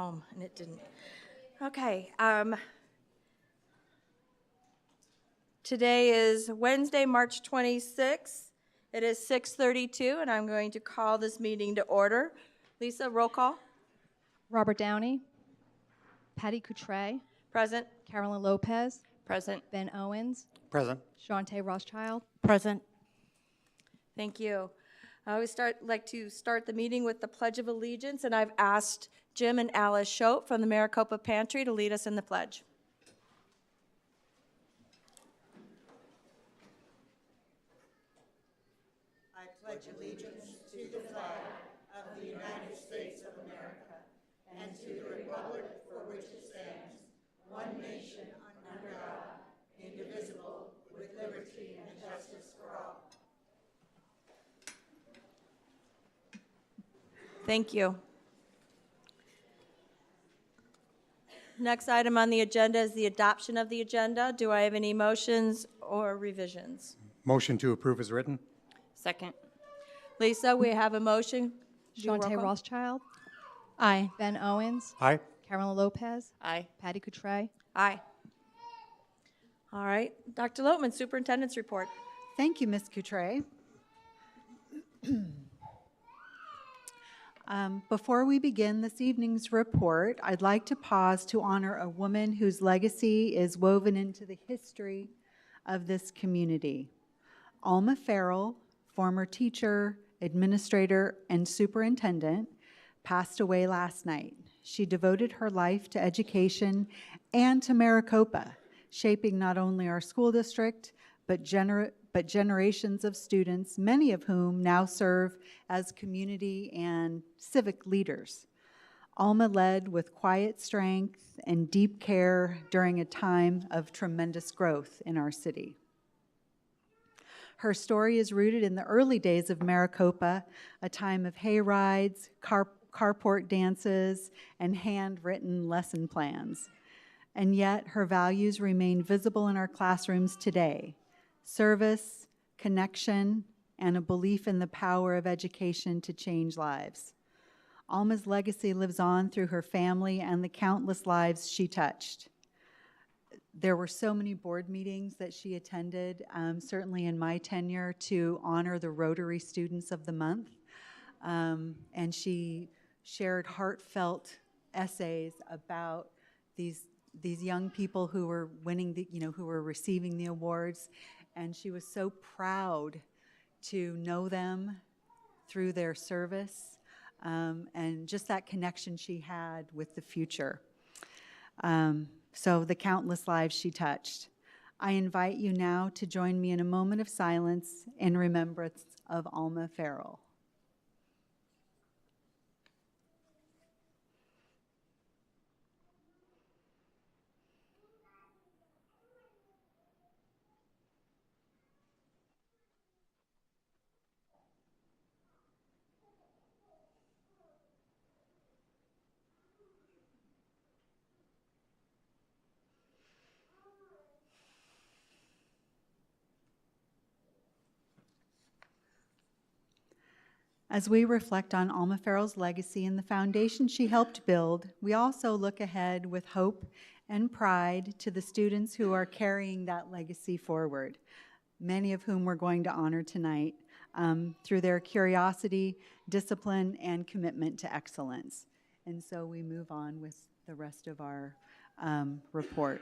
home, and it didn't. Okay. Today is Wednesday, March 26th. It is 6:32, and I'm going to call this meeting to order. Lisa, roll call. Robert Downey, Patty Coutray, Present. Carolyn Lopez, Present. Ben Owens, Present. Shante Rothschild. Present. Thank you. I always like to start the meeting with the Pledge of Allegiance, and I've asked Jim and Alice Schoep from the Maricopa Pantry to lead us in the pledge. I pledge allegiance to the flag of the United States of America and to the republic for which it stands, one nation under God, indivisible, with liberty and justice for all. Thank you. Next item on the agenda is the adoption of the agenda. Do I have any motions or revisions? Motion to approve is written. Second. Lisa, we have a motion. Do a roll Shante call? Rothschild, Aye. Ben Owens, Aye. Carolyn Lopez, Aye. Patty Coutray. Aye. All right. Dr. Lotman, Superintendent's report. Thank you, Ms. Coutray. Before we begin this evening's report, I'd like to pause to honor a woman whose legacy is woven into the history of this community. Alma Farrell, former teacher, administrator, and superintendent, passed away last night. She devoted her life to education and to Maricopa, shaping not only our school district, but generations of students, many of whom now serve as community and civic leaders. Alma led with quiet strength and deep care during a time of tremendous growth in our city. Her story is rooted in the early days of Maricopa, a time of hay rides, carport dances, and handwritten lesson plans. And yet her values remain visible in our classrooms today: service, connection, and a belief in the power of education to change lives. Alma's legacy lives on through her family and the countless lives she touched. There were so many board meetings that she attended, certainly in my tenure, to honor the Rotary Students of the Month. And she shared heartfelt essays about these young people who were winning who were receiving the awards. And she was so proud to know them through their service, and just that connection she had with the future. So the countless lives she touched. I invite you now to join me in a moment of silence in remembrance of Alma Farrell. As we reflect on Alma Farrell's legacy and the foundation she helped build, we also look ahead with hope and pride to the students who are carrying that legacy forward, many of whom we're going to honor tonight through their curiosity, discipline, and commitment to excellence. And so we move on with the rest of our report.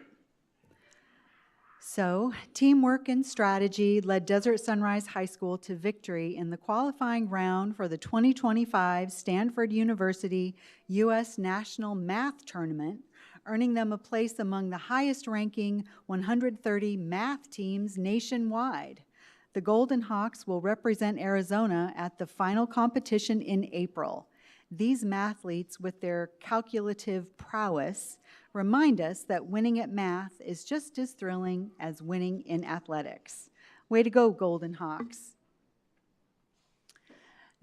So, teamwork and strategy led Desert Sunrise High School to victory in the qualifying round for the 2025 Stanford University U.S. National Math Tournament, earning them a place among the highest-ranking 130 math teams nationwide. The Golden Hawks will represent Arizona at the final competition in April. These mathletes, with their calculative prowess, remind us that winning at math is just as thrilling as winning in athletics. Way to go, Golden Hawks.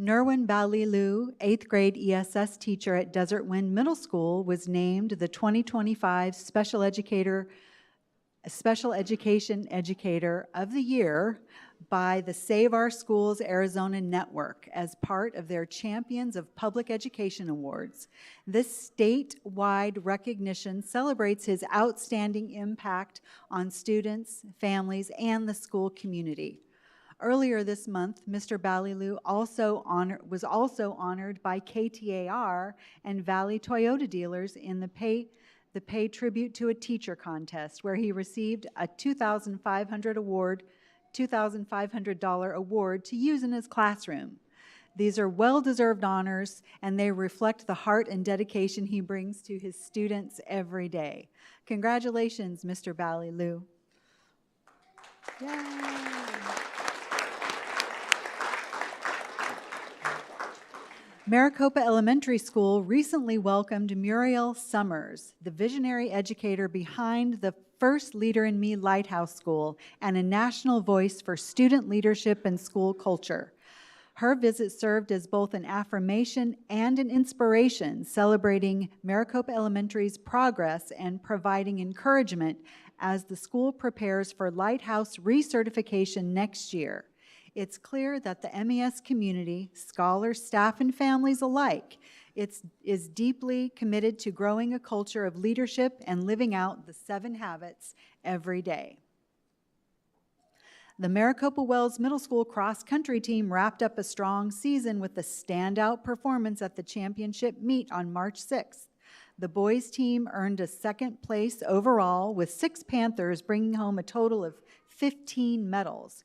Nerwin Balilu, 8th grade ESS teacher at Desert Wind Middle School, was named the 2025 Special Education Educator of the Year by the Save Our Schools Arizona Network as part of their Champions of Public Education Awards. This statewide recognition celebrates his outstanding impact on students, families, and the school community. Earlier this month, Mr. Balilu was also honored by KTAR and Valley Toyota dealers in the Pay Tribute to a Teacher contest, where he received a $2,500 award to use in his classroom. These are well-deserved honors, and they reflect the heart and dedication he brings to his students every day. Congratulations, Mr. Balilu. Yay! Maricopa Elementary School recently welcomed Muriel Summers, the visionary educator behind the First Leader in Me Lighthouse School and a national voice for student leadership and school culture. Her visit served as both an affirmation and an inspiration, celebrating Maricopa Elementary's progress and providing encouragement as the school prepares for Lighthouse recertification next year. It's clear that the MES community, scholars, staff, and families alike, is deeply committed to growing a culture of leadership and living out the 7 habits every day. The Maricopa Wells Middle School cross-country team wrapped up a strong season with a standout performance at the championship meet on March 6th. The boys' team earned a 2nd place overall, with 6 Panthers bringing home a total of 15 medals.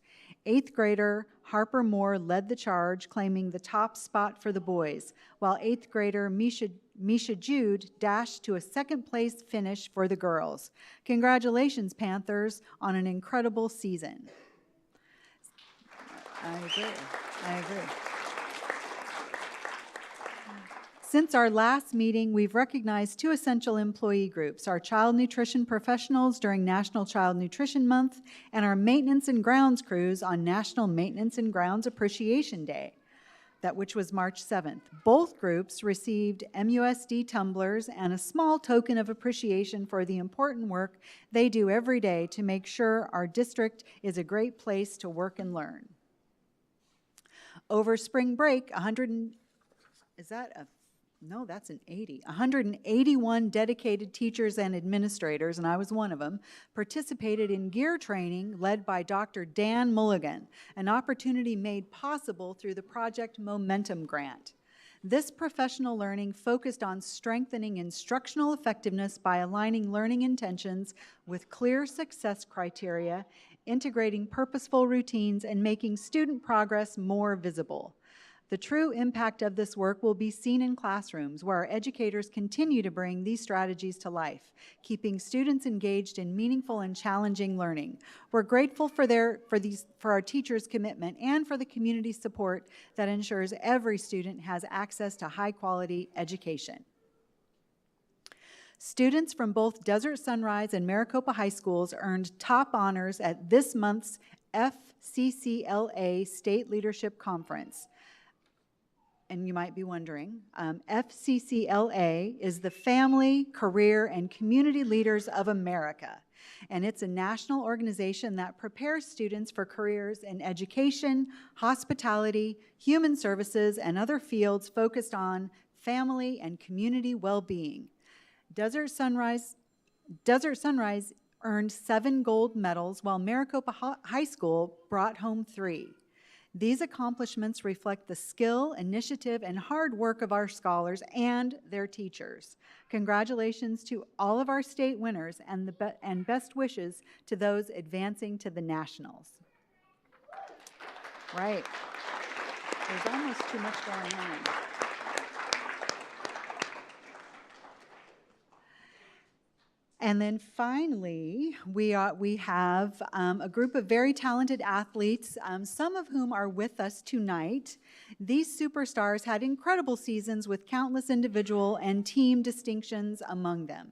8th grader Harper Moore led the charge, claiming the top spot for the boys, while 8th grader Misha Jude dashed to a 2nd place finish for the girls. Congratulations, Panthers, on an incredible season. I agree. Since our last meeting, we've recognized 2 essential employee groups, our child nutrition professionals during National Child Nutrition Month and our maintenance and grounds crews on National Maintenance and Grounds Appreciation Day, which was March 7th. Both groups received MUSD tumblers and a small token of appreciation for the important work they do every day to make sure our district is a great place to work and learn. Over spring break, 181 dedicated teachers and administrators, and I was one of them, participated in gear training led by Dr. Dan Mulligan, an opportunity made possible through the Project Momentum Grant. This professional learning focused on strengthening instructional effectiveness by aligning learning intentions with clear success criteria, integrating purposeful routines, and making student progress more visible. The true impact of this work will be seen in classrooms, where our educators continue to bring these strategies to life, keeping students engaged in meaningful and challenging learning. We're grateful for our teachers' commitment and for the community support that ensures every student has access to high-quality education. Students from both Desert Sunrise and Maricopa High Schools earned top honors at this month's FCCLA State Leadership Conference. And you might be wondering, FCCLA is the Family, Career, and Community Leaders of America, and it's a national organization that prepares students for careers in education, hospitality, human services, and other fields focused on family and community well-being. Desert Sunrise earned 7 gold medals, while Maricopa High School brought home 3. These accomplishments reflect the skill, initiative, and hard work of our scholars and their teachers. Congratulations to all of our state winners, and best wishes to those advancing to the nationals. Right. There's almost too much going on. And then finally, we have a group of very talented athletes, some of whom are with us tonight. These superstars had incredible seasons with countless individual and team distinctions among them.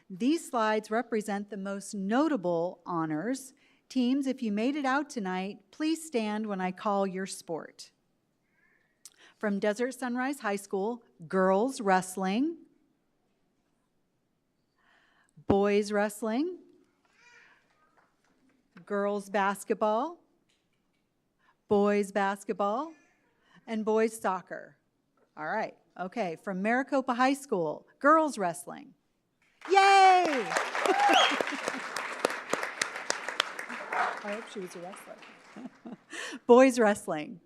These slides represent the most notable honors. Teams, if you made it out tonight, please stand when I call your sport. From Desert Sunrise High School, girls wrestling, boys wrestling, girls basketball, boys basketball, and boys soccer. All right, okay, from Maricopa High School, girls wrestling. Yay! I hope she was a wrestler. Boys wrestling.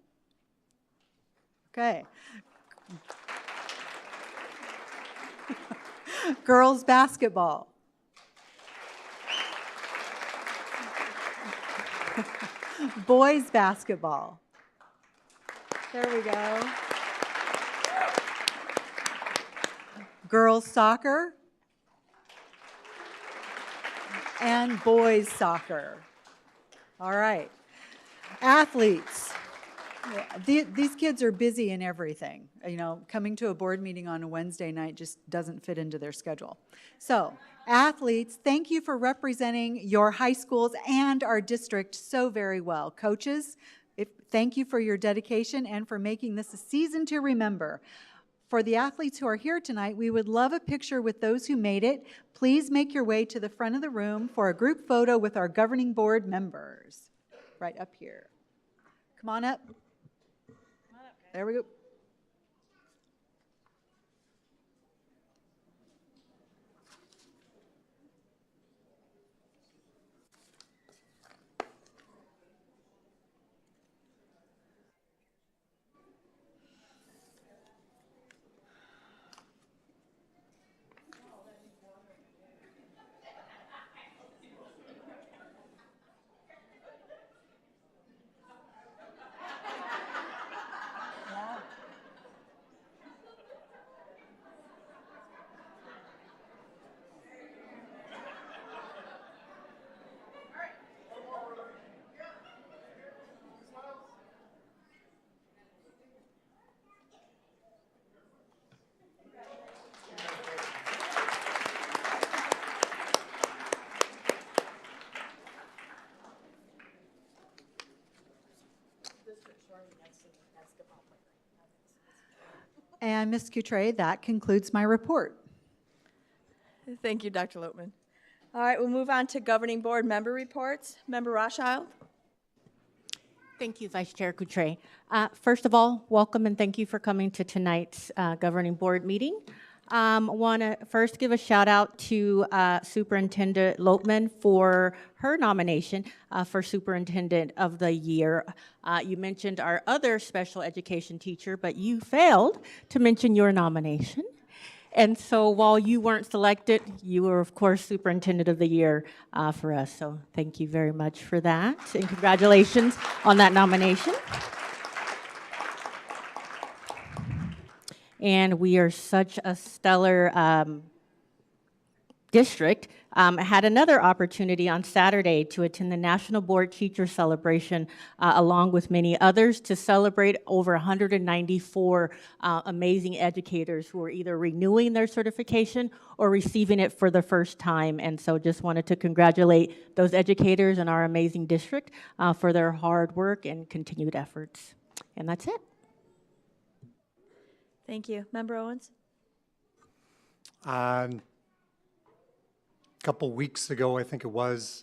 Okay. Girls basketball. Boys basketball. There we go. Girls soccer. And boys soccer. All right. Athletes. These kids are busy in everything. You know, coming to a board meeting on a Wednesday night just doesn't fit into their schedule. So, athletes, thank you for representing your high schools and our district so very well. Coaches, thank you for your dedication and for making this a season to remember. For the athletes who are here tonight, we would love a picture with those who made it. Please make your way to the front of the room for a group photo with our governing board members. Right up here. Come on up. There we go. And Ms. Coutre, that concludes my report. Thank you, Dr. Lotman. All right, we'll move on to governing board member reports. Member Rothschild. Thank you, Vice Chair Coutre. First of all, welcome and thank you for coming to tonight's governing board meeting. I want to first give a shout out to Superintendent Lotman for her nomination for Superintendent of the Year. You mentioned our other special education teacher, but you failed to mention your nomination. And so while you weren't selected, you were, of course, Superintendent of the Year for us. So thank you very much for that, and congratulations on that nomination. And we are such a stellar district. I had another opportunity on Saturday to attend the National Board Teacher Celebration along with many others to celebrate over 194 amazing educators who are either renewing their certification or receiving it for the first time. And so just wanted to congratulate those educators in our amazing district for their hard work and continued efforts. And that's it. Thank you. Member Owens? A couple weeks ago, I think it was,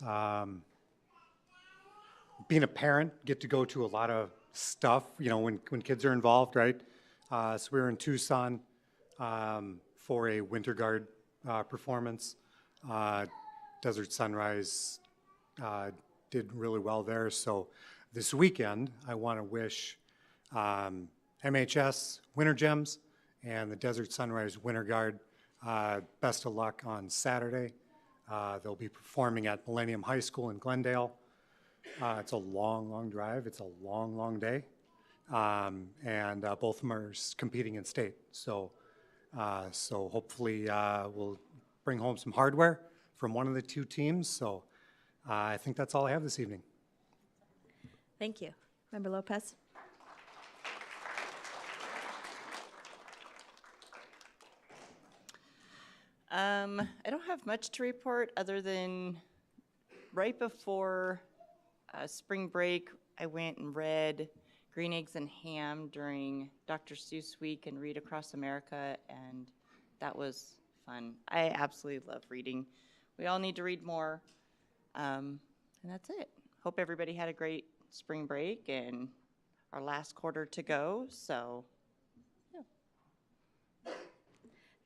being a parent, get to go to a lot of stuff, you know, when kids are involved, right? So we were in Tucson for a Winter Guard performance. Desert Sunrise did really well there. So this weekend, I want to wish MHS Winter Gems and the Desert Sunrise Winter Guard best of luck on Saturday. They'll be performing at Millennium High School in Glendale. It's a long, long drive. It's a long, long day. And both of them are competing in state. So, so hopefully we'll bring home some hardware from one of the two teams. So I think that's all I have this evening. Thank you. Member Lopez? I don't have much to report other than right before spring break, I went and read Green Eggs and Ham during Dr. Seuss Week and Read Across America, and that was fun. I absolutely love reading. We all need to read more, and that's it. Hope everybody had a great spring break, and our last quarter to go, so.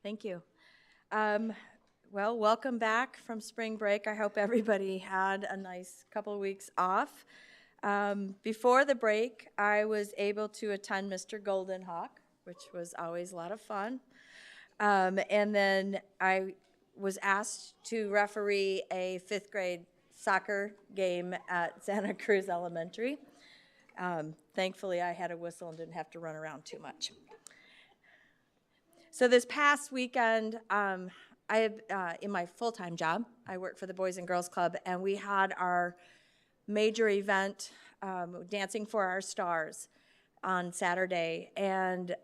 Thank you. Well, welcome back from spring break. I hope everybody had a nice couple of weeks off. Before the break, I was able to attend Mr. Golden Hawk, which was always a lot of fun. And then I was asked to referee a 5th grade soccer game at Santa Cruz Elementary. Thankfully, I had a whistle and didn't have to run around too much. So this past weekend, I have, in my full-time job, I work for the Boys and Girls Club, and we had our major event, Dancing for Our Stars, on Saturday. And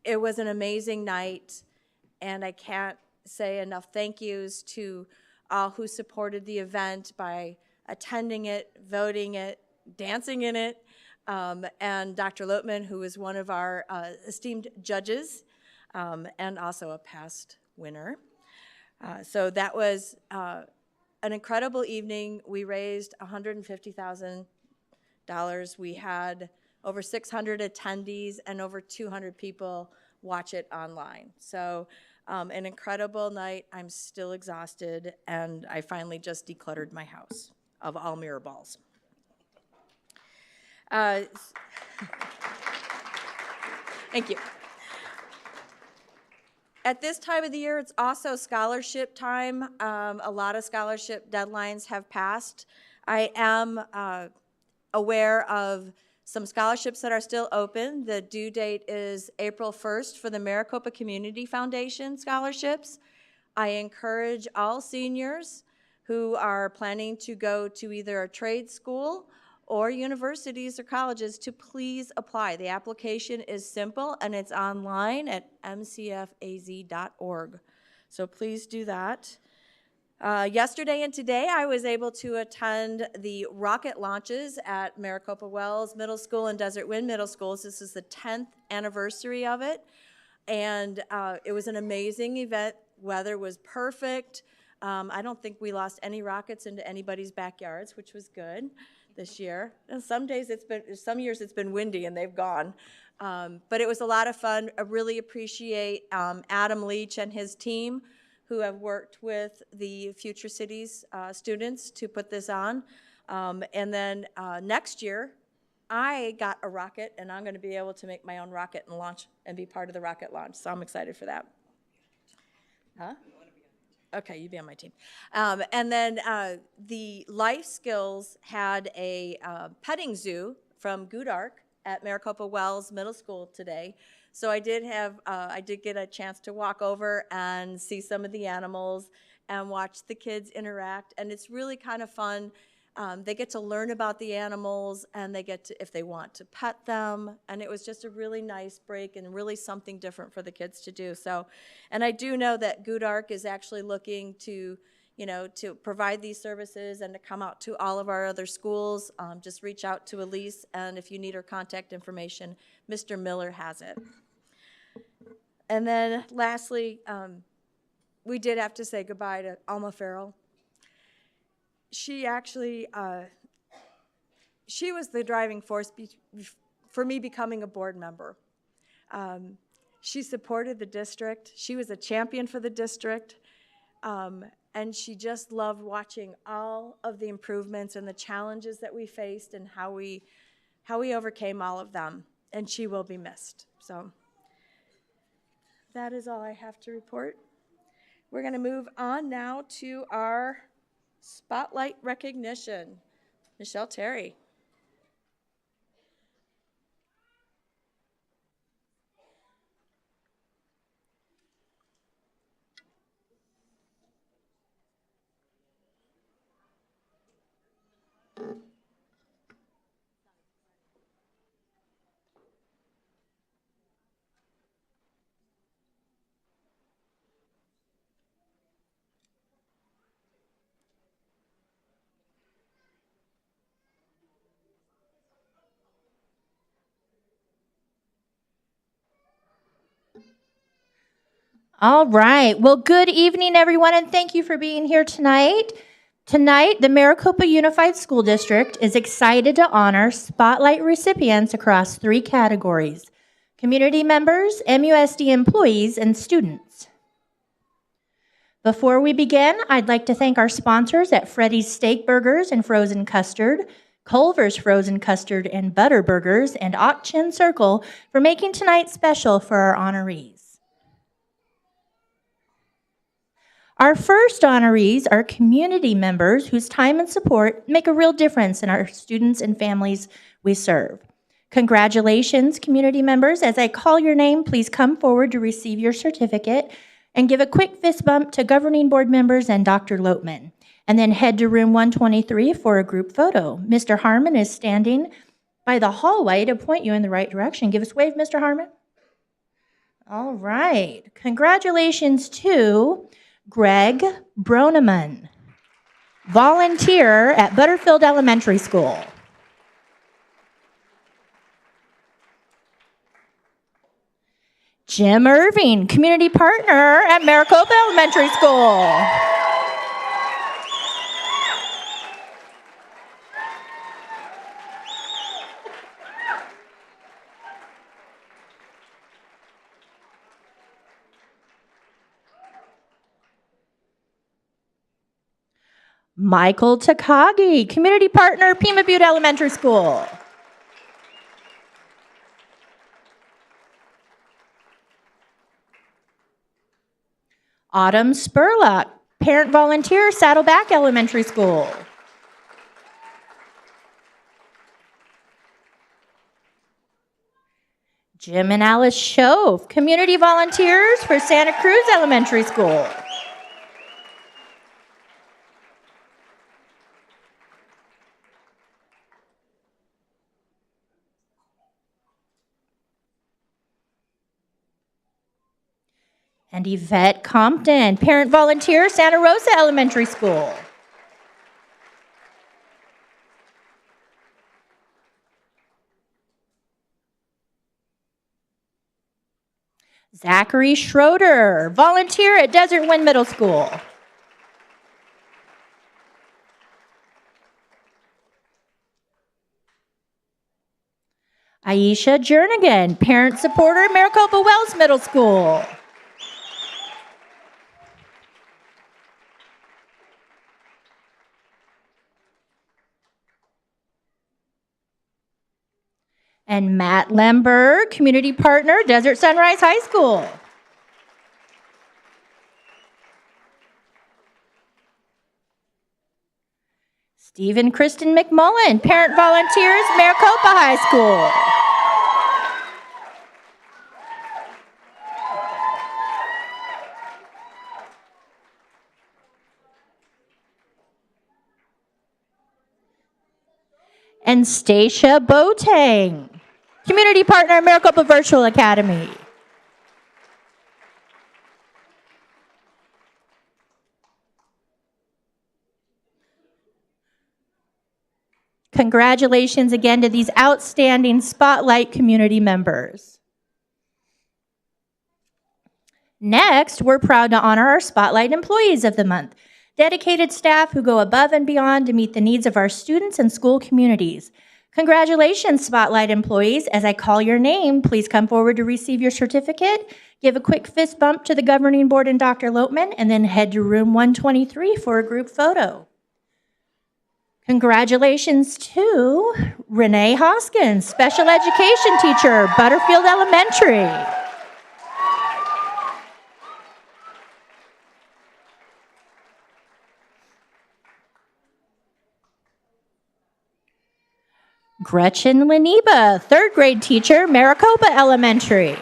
it was an amazing night, and I can't say enough thank yous to all who supported the event by attending it, voting it, dancing in it, and Dr. Lotman, who was one of our esteemed judges, and also a past winner. So that was an incredible evening. We raised $150,000. We had over 600 attendees and over 200 people watch it online. So an incredible night. I'm still exhausted, and I finally just decluttered my house of all mirror balls. Thank you. At this time of the year, it's also scholarship time. A lot of scholarship deadlines have passed. I am aware of some scholarships that are still open. The due date is April 1st for the Maricopa Community Foundation scholarships. I encourage all seniors who are planning to go to either a trade school or universities or colleges to please apply. The application is simple, and it's online at mcfaz.org. So please do that. Yesterday and today, I was able to attend the rocket launches at Maricopa Wells Middle School and Desert Wind Middle Schools. This is the 10th anniversary of it, and it was an amazing event. Weather was perfect. I don't think we lost any rockets into anybody's backyards, which was good this year. And some years it's been windy and they've gone. But it was a lot of fun. I really appreciate Adam Leach and his team who have worked with the Future Cities students to put this on. And then next year, I got a rocket, and I'm going to be able to make my own rocket and launch and be part of the rocket launch. So I'm excited for that. Huh? Okay, you'd be on my team. And then the Life Skills had a petting zoo from Goodark at Maricopa Wells Middle School today. So I did get a chance to walk over and see some of the animals and watch the kids interact, and it's really kind of fun. They get to learn about the animals, and they get to, if they want, to pet them, and it was just a really nice break and really something different for the kids to do. So, and I do know that Goodark is actually looking to, to provide these services and to come out to all of our other schools. Just reach out to Elise, and if you need her contact information, Mr. Miller has it. And then lastly, we did have to say goodbye to Alma Farrell. She actually, she was the driving force for me becoming a board member. She supported the district. She was a champion for the district. And she just loved watching all of the improvements and the challenges that we faced and how we overcame all of them. And she will be missed. So that is all I have to report. We're going to move on now to our spotlight recognition. Michelle Terry. All right. Well, good evening, everyone, and thank you for being here tonight. Tonight, the Maricopa Unified School District is excited to honor spotlight recipients across 3 categories: community members, MUSD employees, and students. Before we begin, I'd like to thank our sponsors at Freddy's Steak Burgers and Frozen Custard, Culver's Frozen Custard and Butter Burgers, and Chin Circle for making tonight special for our honorees. Our first honorees are community members whose time and support make a real difference in our students and families we serve. Congratulations, community members. As I call your name, please come forward to receive your certificate and give a quick fist bump to governing board members and Dr. Loatman. And then head to room 123 for a group photo. Mr. Harmon is standing by the hallway to point you in the right direction. Give us a wave, Mr. Harmon. All right. Congratulations to Greg Broneman, volunteer at Butterfield Elementary School. Jim Irving, community partner at Maricopa Elementary School. Michael Takagi, community partner, Pima Butte Elementary School. Autumn Spurlock, parent volunteer, Saddleback Elementary School. Jim and Alice Shove, community volunteers for Santa Cruz Elementary School. And Yvette Compton, parent volunteer, Santa Rosa Elementary School. Zachary Schroeder, volunteer at Desert Wind Middle School. Aisha Jernigan, parent supporter, Maricopa Wells Middle School. And Matt Lemberg, community partner, Desert Sunrise High School. Stephen Kristen McMullen, parent volunteers, Maricopa High School. And Stacia Boateng, community partner, Maricopa Virtual Academy. Congratulations again to these outstanding Spotlight community members. Next, we're proud to honor our Spotlight Employees of the Month, dedicated staff who go above and beyond to meet the needs of our students and school communities. Congratulations, Spotlight employees. As I call your name, please come forward to receive your certificate. Give a quick fist bump to the governing board and Dr. Loatman, and then head to room 123 for a group photo. Congratulations to Renee Hoskins, special education teacher, Butterfield Elementary. Gretchen Leniba, third grade teacher, Maricopa Elementary.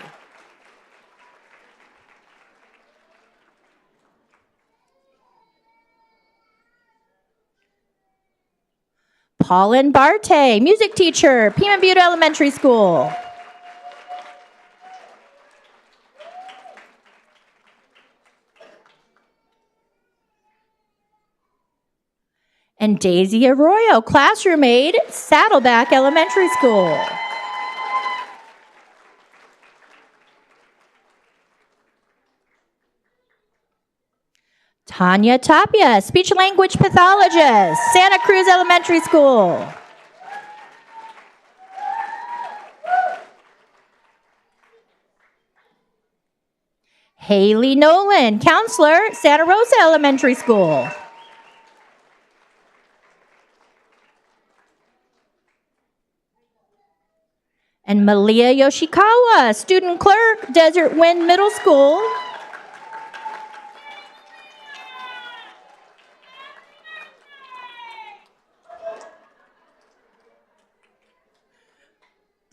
Paulin Barte, music teacher, Pima Butte Elementary School. And Daisy Arroyo, classroom aide, Saddleback Elementary School. Tanya Tapia, speech language pathologist, Santa Cruz Elementary School. Haley Nolan, counselor, Santa Rosa Elementary School. And Malia Yoshikawa, student clerk, Desert Wind Middle School.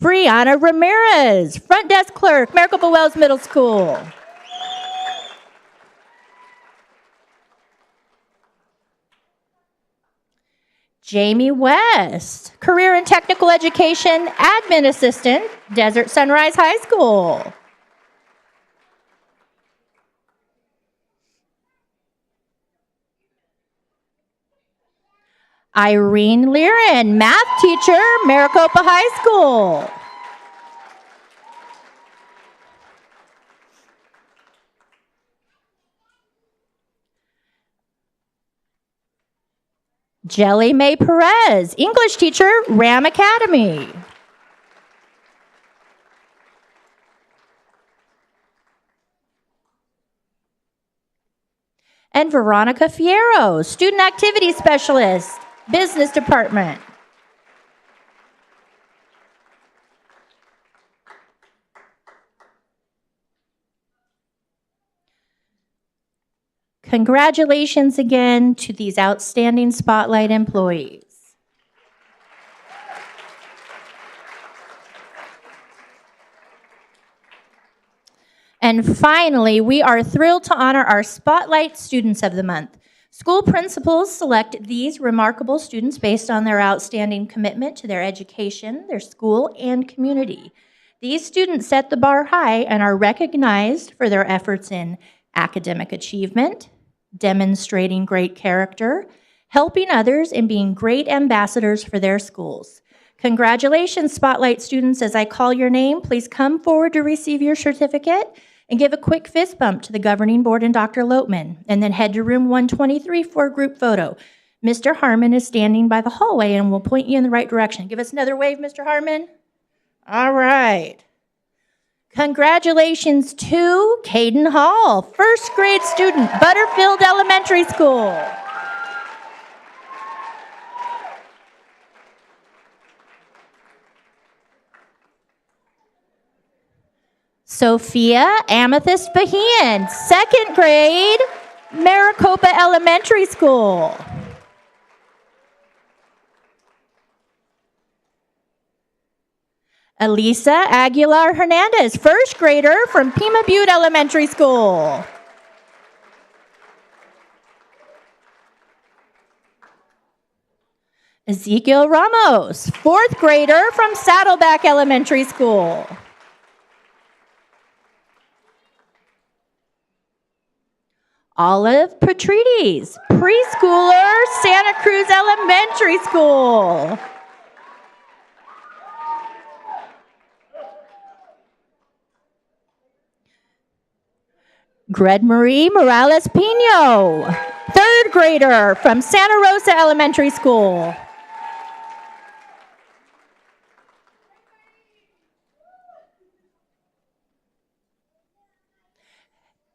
Brianna Ramirez, front desk clerk, Maricopa Wells Middle School. Jamie West, career and technical education admin assistant, Desert Sunrise High School. Irene Liren, math teacher, Maricopa High School. Jelly Mae Perez, English teacher, Ram Academy. And Veronica Fierro, student activity specialist, business department. Congratulations again to these outstanding Spotlight employees. And finally, we are thrilled to honor our Spotlight Students of the Month. School principals select these remarkable students based on their outstanding commitment to their education, their school, and community. These students set the bar high and are recognized for their efforts in academic achievement, demonstrating great character, helping others, and being great ambassadors for their schools. Congratulations, Spotlight students. As I call your name, please come forward to receive your certificate and give a quick fist bump to the governing board and Dr. Loatman, and then head to room 123 for a group photo. Mr. Harmon is standing by the hallway and will point you in the right direction. Give us another wave, Mr. Harmon. All right. Congratulations to Caden Hall, first grade student, Butterfield Elementary School. Sophia Amethyst Bahian, second grade, Maricopa Elementary School. Elisa Aguilar Hernandez, first grader from Pima Butte Elementary School. Ezekiel Ramos, fourth grader from Saddleback Elementary School. Olive Patrides, preschooler, Santa Cruz Elementary School. Gred Marie Morales Pino, third grader from Santa Rosa Elementary School.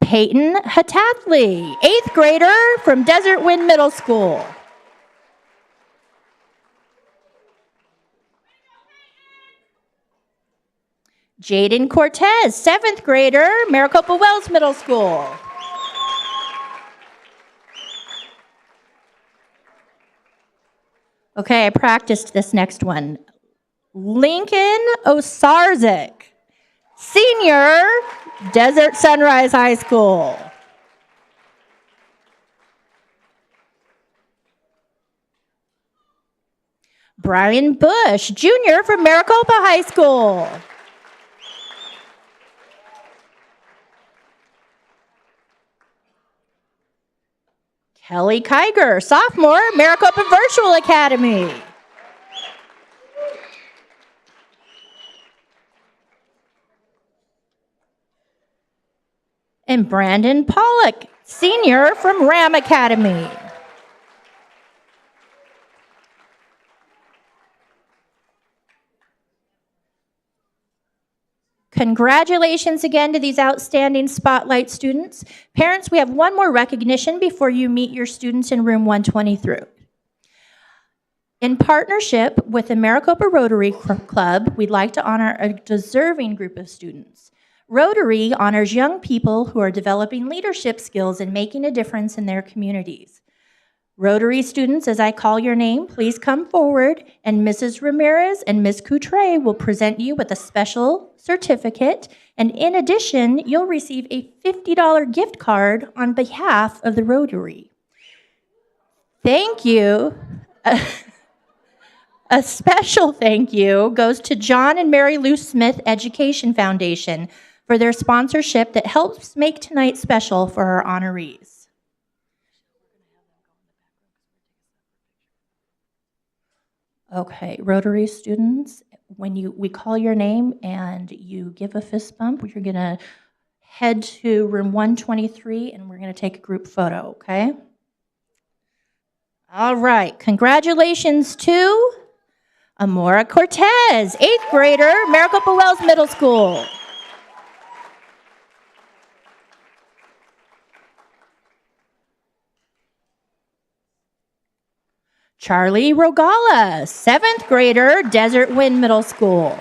Peyton Hatathley, eighth grader from Desert Wind Middle School. Jaden Cortez, seventh grader, Maricopa Wells Middle School. Okay, I practiced this next one. Lincoln Osarzik, senior, Desert Sunrise High School. Brian Bush, junior from Maricopa High School. Kelly Kiger, sophomore, Maricopa Virtual Academy. And Brandon Pollock, senior from Ram Academy. Congratulations again to these outstanding Spotlight students. Parents, we have one more recognition before you meet your students in room 123. In partnership with the Maricopa Rotary Club, we'd like to honor a deserving group of students. Rotary honors young people who are developing leadership skills and making a difference in their communities. Rotary students, as I call your name, please come forward, and Mrs. Ramirez and Ms. Coutre will present you with a special certificate, and in addition, you'll receive a $50 gift card on behalf of the Rotary. Thank you. A special thank you goes to John and Mary Lou Smith Education Foundation for their sponsorship that helps make tonight special for our honorees. Okay, Rotary students, when we call your name and you give a fist bump, you're gonna head to room 123 and we're gonna take a group photo, okay? All right, congratulations to Amora Cortez, 8th grader, Maricopa Wells Middle School. Charlie Rogala, 7th grader, Desert Wind Middle School.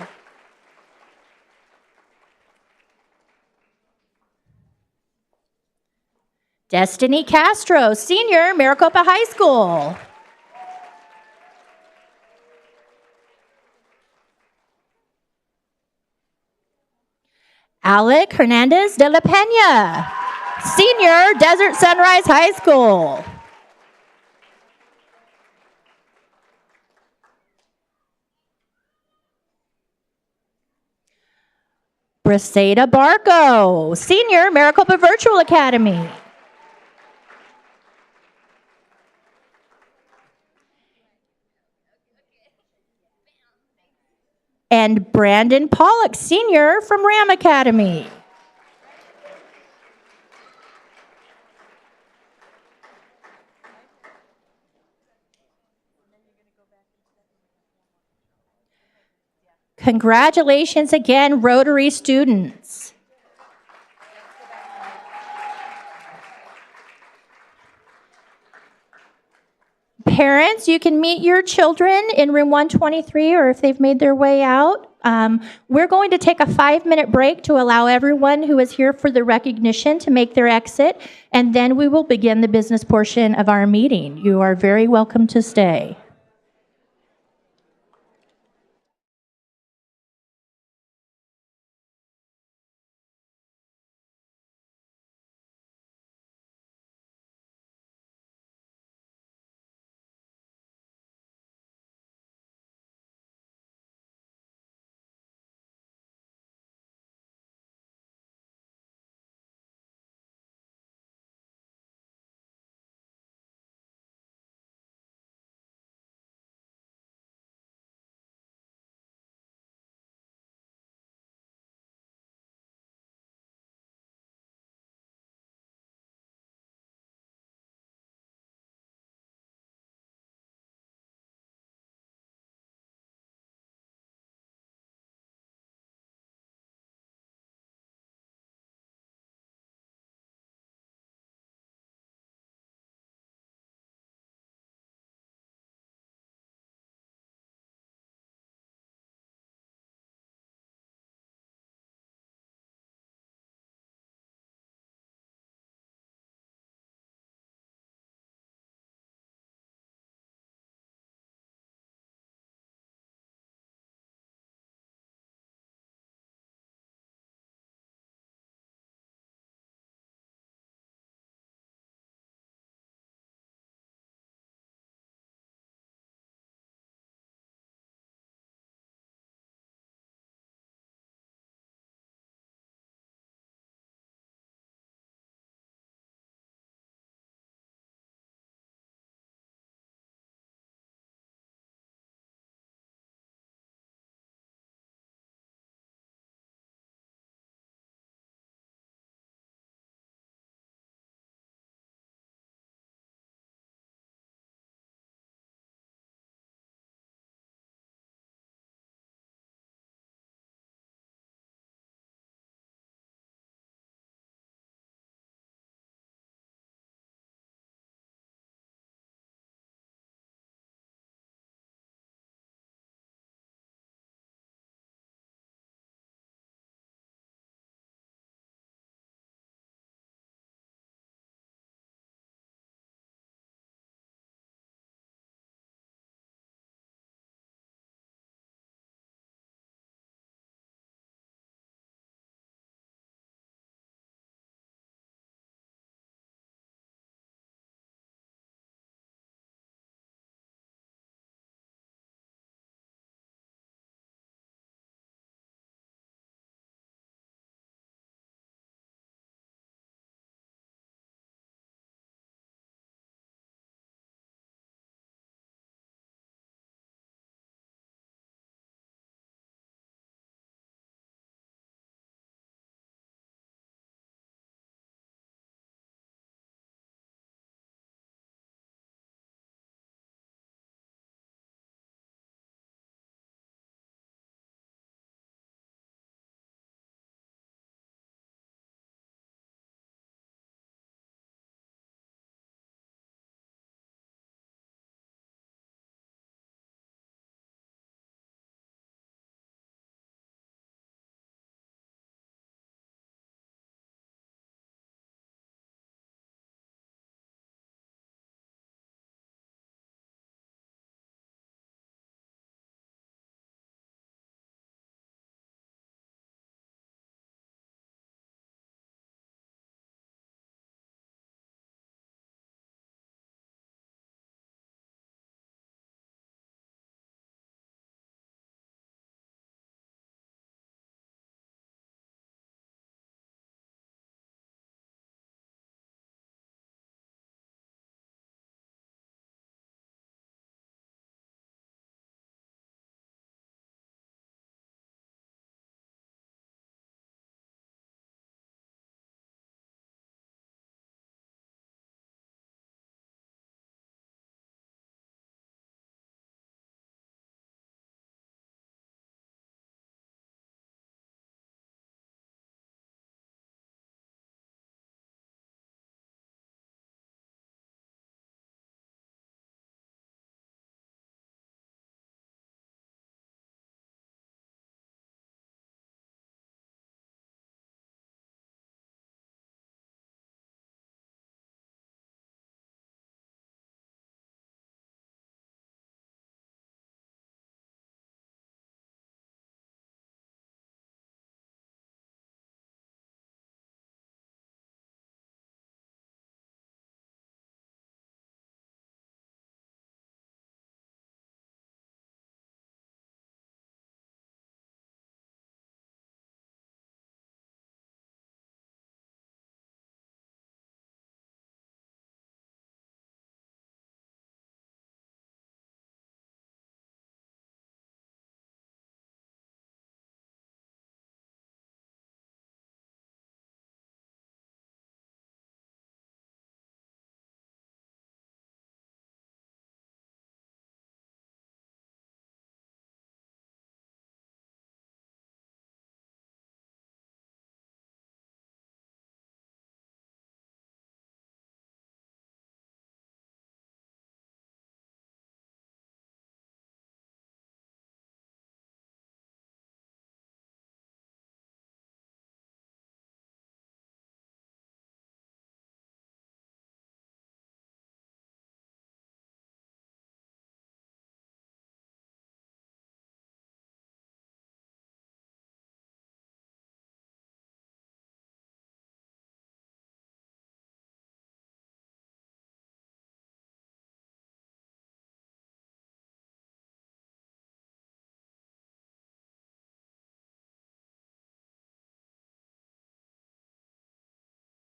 Destiny Castro, senior, Maricopa High School. Alec Hernandez de la Pena, senior, Desert Sunrise High School. Briseida Barco, senior, Maricopa Virtual Academy. And Brandon Pollock, senior, from Ram Academy. Congratulations again, Rotary students. Parents, you can meet your children in room 123 or if they've made their way out. We're going to take a 5-minute break to allow everyone who is here for the recognition to make their exit, and then we will begin the business portion of our meeting. You are very welcome to stay.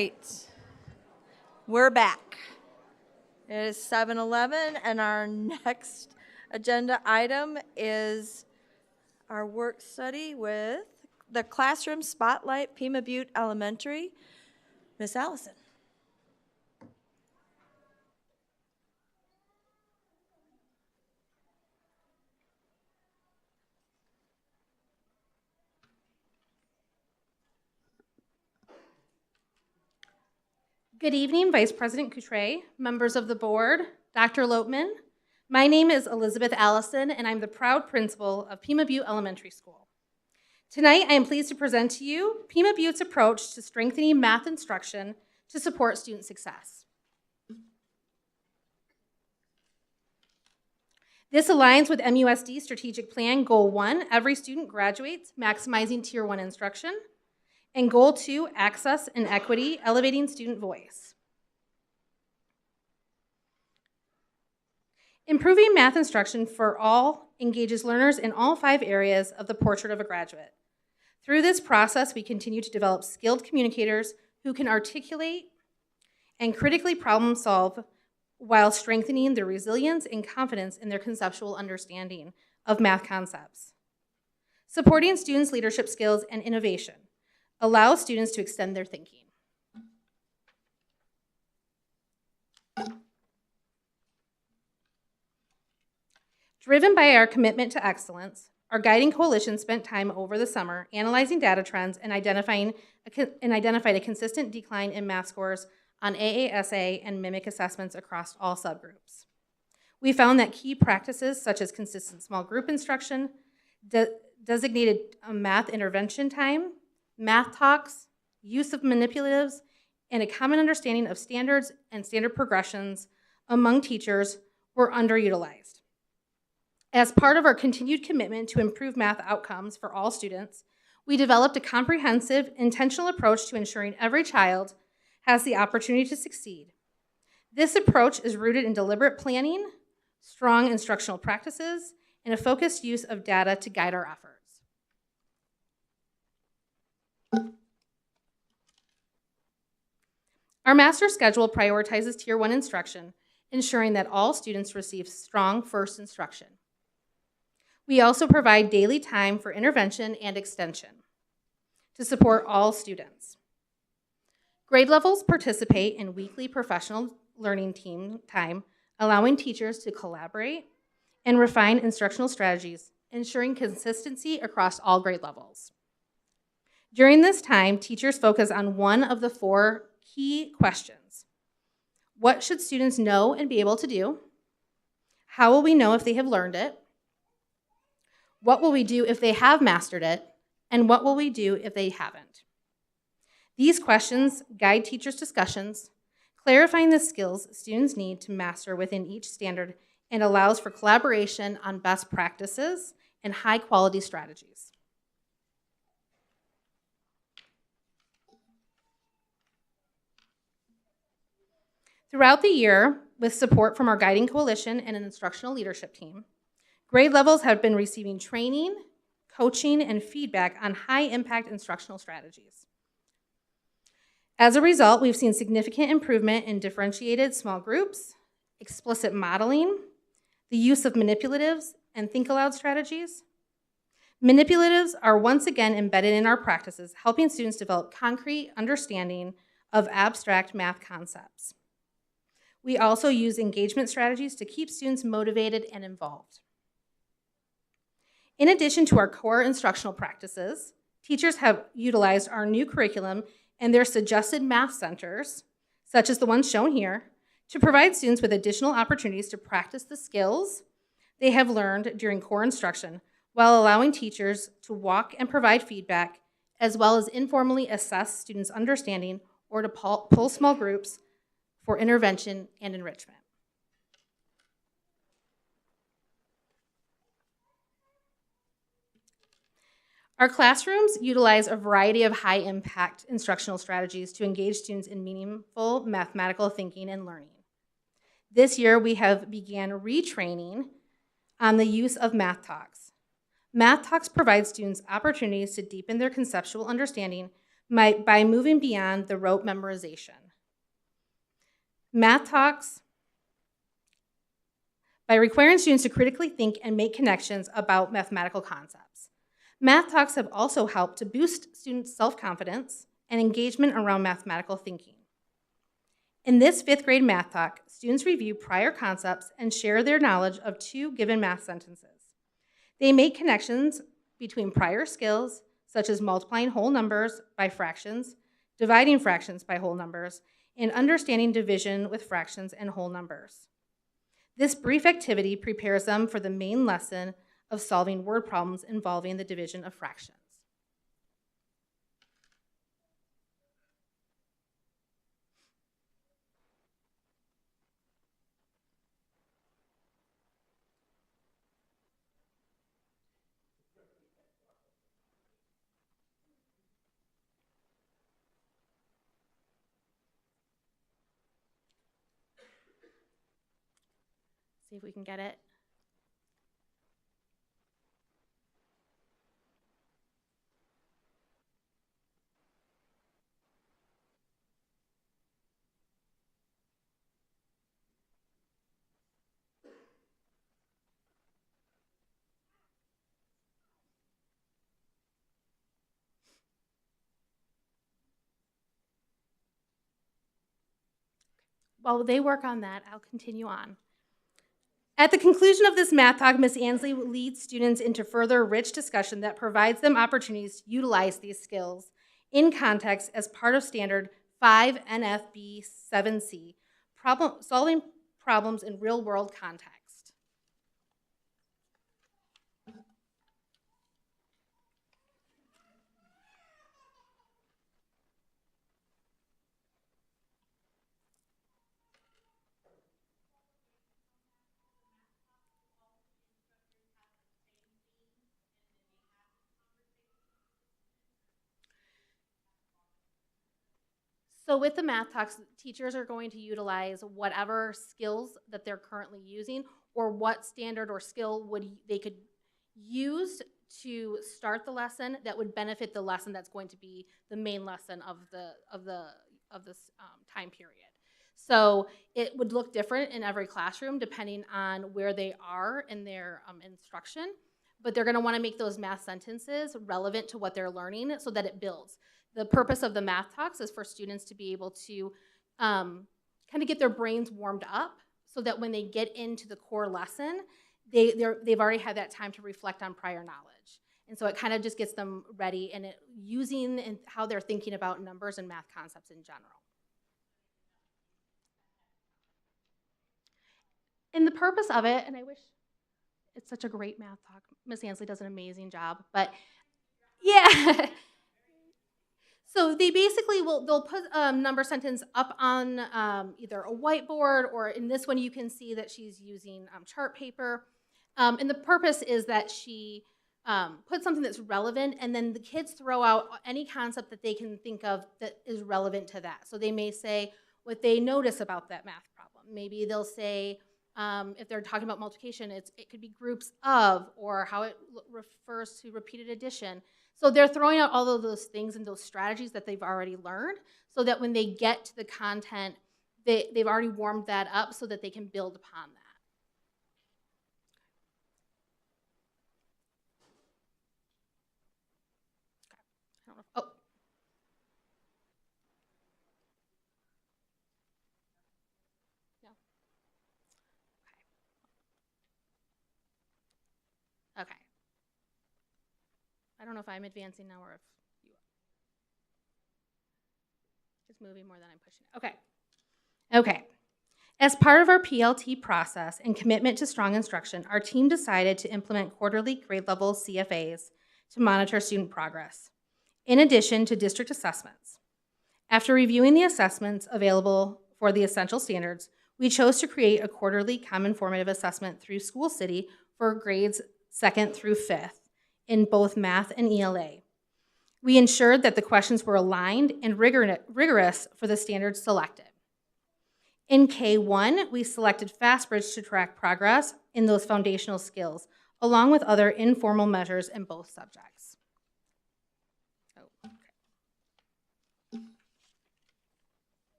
Right. We're back. It is 7:11, and our next agenda item is our work study with the Classroom Spotlight, Pima Butte Elementary. Miss Allison. Good evening, Vice President Coutray, members of the board, Dr. Lopman. My name is Elizabeth Allison, and I'm the proud principal of Pima Butte Elementary School. Tonight, I am pleased to present to you Pima Butte's approach to strengthening math instruction to support student success. This aligns with MUSD Strategic Plan Goal 1, every student graduates, maximizing Tier 1 instruction, and Goal 2, access and equity, elevating student voice. Improving math instruction for all engages learners in all 5 areas of the portrait of a graduate. Through this process, we continue to develop skilled communicators who can articulate and critically problem solve while strengthening their resilience and confidence in their conceptual understanding of math concepts. Supporting students' leadership skills and innovation allows students to extend their thinking. Driven by our commitment to excellence, our guiding coalition spent time over the summer analyzing data trends and identified a consistent decline in math scores on AASA and mimic assessments across all subgroups. We found that key practices such as consistent small group instruction, designated math intervention time, math talks, use of manipulatives, and a common understanding of standards and standard progressions among teachers were underutilized. As part of our continued commitment to improve math outcomes for all students, we developed a comprehensive, intentional approach to ensuring every child has the opportunity to succeed. This approach is rooted in deliberate planning, strong instructional practices, and a focused use of data to guide our efforts. Our master schedule prioritizes Tier 1 instruction, ensuring that all students receive strong first instruction. We also provide daily time for intervention and extension to support all students. Grade levels participate in weekly professional learning team time, allowing teachers to collaborate and refine instructional strategies, ensuring consistency across all grade levels. During this time, teachers focus on one of the 4 key questions. What should students know and be able to do? How will we know if they have learned it? What will we do if they have mastered it? And what will we do if they haven't? These questions guide teachers' discussions, clarifying the skills students need to master within each standard, and allows for collaboration on best practices and high-quality strategies. Throughout the year, with support from our guiding coalition and an instructional leadership team, grade levels have been receiving training, coaching, and feedback on high-impact instructional strategies. As a result, we've seen significant improvement in differentiated small groups, explicit modeling, the use of manipulatives, and think aloud strategies. Manipulatives are once again embedded in our practices, helping students develop concrete understanding of abstract math concepts. We also use engagement strategies to keep students motivated and involved. In addition to our core instructional practices, teachers have utilized our new curriculum and their suggested math centers, such as the ones shown here, to provide students with additional opportunities to practice the skills they have learned during core instruction, while allowing teachers to walk and provide feedback, as well as informally assess students' understanding or to pull small groups for intervention and enrichment. Our classrooms utilize a variety of high-impact instructional strategies to engage students in meaningful mathematical thinking and learning. This year, we have began retraining on the use of math talks. Math talks provide students opportunities to deepen their conceptual understanding by moving beyond the rote memorization. Math Talks, by requiring students to critically think and make connections about mathematical concepts. Math Talks have also helped to boost students' self-confidence and engagement around mathematical thinking. In this 5th grade Math Talk, students review prior concepts and share their knowledge of 2 given math sentences. They make connections between prior skills, such as multiplying whole numbers by fractions, dividing fractions by whole numbers, and understanding division with fractions and whole numbers. This brief activity prepares them for the main lesson of solving word problems involving the division of fractions. See if we can get it. While they work on that, I'll continue on. At the conclusion of this Math Talk, Ms. Ansley will lead students into further rich discussion that provides them opportunities to utilize these skills in context as part of Standard 5 NFB 7C, solving problems in real-world context. So with the Math Talks, teachers are going to utilize whatever skills that they're currently using, or what standard or skill they could use to start the lesson that would benefit the lesson that's going to be the main lesson of this time period. So it would look different in every classroom depending on where they are in their instruction, but they're going to want to make those math sentences relevant to what they're learning so that it builds. The purpose of the Math Talks is for students to be able to kind of get their brains warmed up so that when they get into the core lesson, they've already had that time to reflect on prior knowledge. And so it kind of just gets them ready and using and how they're thinking about numbers and math concepts in general. And the purpose of it, and I wish it's such a great Math Talk. Ms. Ansley does an amazing job, but yeah. So they basically they'll put a number sentence up on either a whiteboard, or in this one you can see that she's using chart paper. And the purpose is that she puts something that's relevant, and then the kids throw out any concept that they can think of that is relevant to that. So they may say what they notice about that math problem. Maybe they'll say, if they're talking about multiplication, it could be groups of, or how it refers to repeated addition. So they're throwing out all of those things and those strategies that they've already learned so that when they get to the content, they've already warmed that up so that they can build upon that. Okay. I don't know if, oh. No. Okay. Okay. I don't know if I'm advancing now or if you are. Just moving more than I'm pushing. Okay. Okay. As part of our PLT process and commitment to strong instruction, our team decided to implement quarterly grade level CFAs to monitor student progress, in addition to district assessments. After reviewing the assessments available for the essential standards, we chose to create a quarterly common formative assessment through School City for grades 2nd through 5th in both math and ELA. We ensured that the questions were aligned and rigorous for the standards selected. In K1, we selected FastBridge to track progress in those foundational skills, along with other informal measures in both subjects. Oh, okay.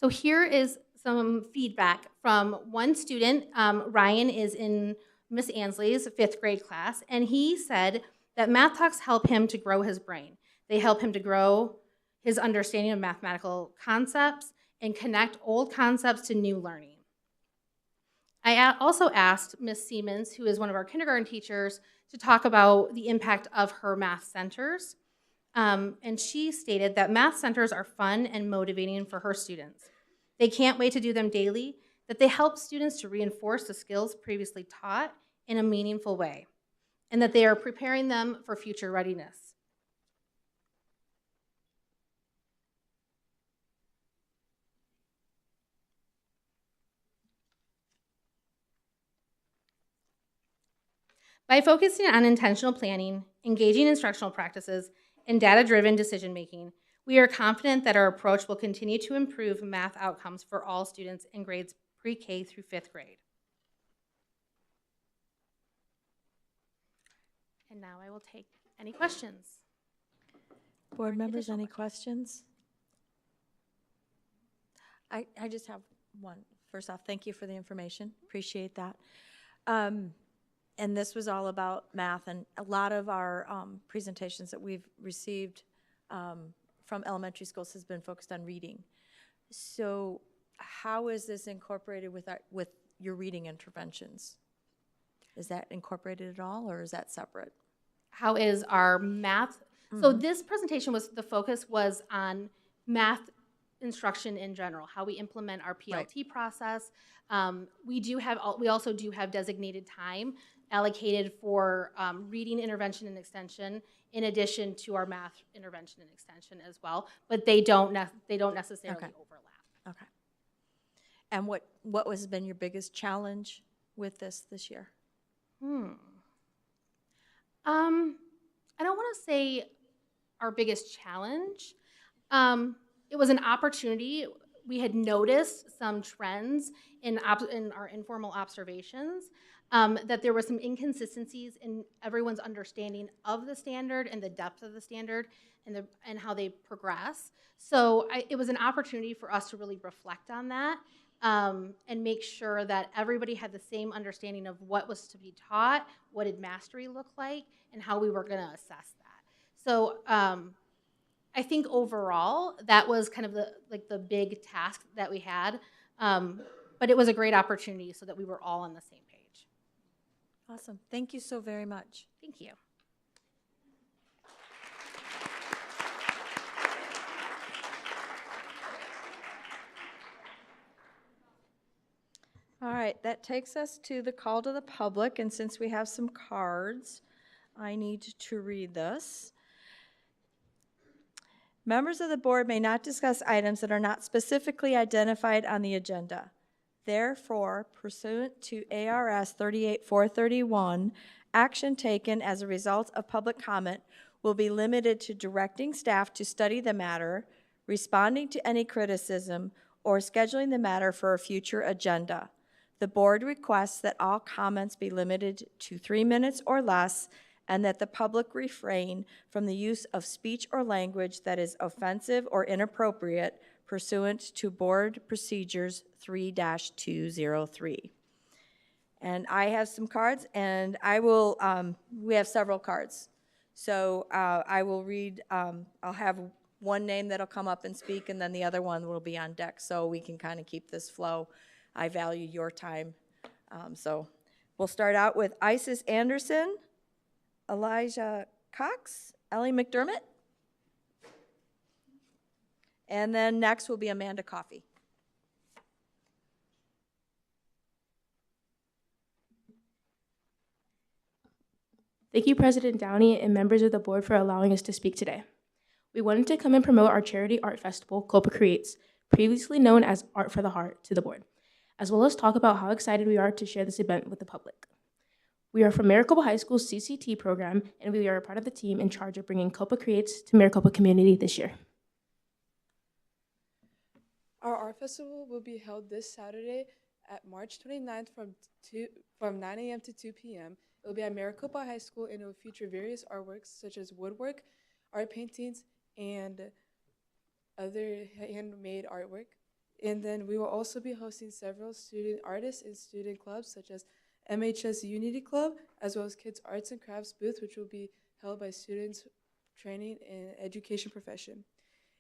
So here is some feedback from one student. Ryan is in Miss Ansley's 5th grade class, and he said that math talks help him to grow his brain. They help him to grow his understanding of mathematical concepts and connect old concepts to new learning. I also asked Miss Siemens, who is one of our kindergarten teachers, to talk about the impact of her math centers. And she stated that math centers are fun and motivating for her students. They can't wait to do them daily, that they help students to reinforce the skills previously taught in a meaningful way, and that they are preparing them for future readiness. By focusing on intentional planning, engaging instructional practices, and data-driven decision-making, we are confident that our approach will continue to improve math outcomes for all students in grades pre-K through 5th grade. And now I will take any questions. Board members, any questions? I just have one. First off, thank you for the information. Appreciate that. And this was all about math, and a lot of our presentations that we've received from elementary schools has been focused on reading. So how is this incorporated with your reading interventions? Is that incorporated at all, or is that separate? How is our math? So this presentation the focus was on math instruction in general, how we implement our PLT process. We also do have designated time allocated for reading intervention and extension, in addition to our math intervention and extension as well. But they don't necessarily overlap. Okay. And what has been your biggest challenge with this year? I don't want to say our biggest challenge. It was an opportunity. We had noticed some trends in our informal observations, that there were some inconsistencies in everyone's understanding of the standard and the depth of the standard and how they progress. So it was an opportunity for us to really reflect on that and make sure that everybody had the same understanding of what was to be taught, what did mastery look like, and how we were going to assess that. So I think overall that was kind of the big task that we had, but it was a great opportunity so that we were all on the same page. Awesome. Thank you so very much. Thank you. All right, that takes us to the call to the public, and since we have some cards, I need to read this. Members of the board may not discuss items that are not specifically identified on the agenda. Therefore, pursuant to ARS 38431, action taken as a result of public comment will be limited to directing staff to study the matter, responding to any criticism, or scheduling the matter for a future agenda. The board requests that all comments be limited to 3 minutes or less, and that the public refrain from the use of speech or language that is offensive or inappropriate pursuant to Board Procedures 3-203. And I have some cards, and I will, we have several cards. So I will read, I'll have one name that'll come up and speak, and then the other one will be on deck, so we can kind of keep this flow. I value your time. So we'll start out with Isis Anderson, Elijah Cox, Ellie McDermott, and then next will be Amanda Coffey. Thank you, President Downey and members of the board, for allowing us to speak today. We wanted to come and promote our charity art festival, COPA Creates, previously known as Art for the Heart, to the board, as well as talk about how excited we are to share this event with the public. We are from Maricopa High School's CCT program, and we are a part of the team in charge of bringing COPA Creates to Maricopa community this year. Our art festival will be held this Saturday at March 29th from 9 a.m. to 2 p.m. It will be at Maricopa High School, and it will feature various artworks such as woodwork, art paintings, and other handmade artwork. And then we will also be hosting several student artists and student clubs, such as MHS Unity Club, as well as Kids Arts and Crafts booth, which will be held by students training in education profession.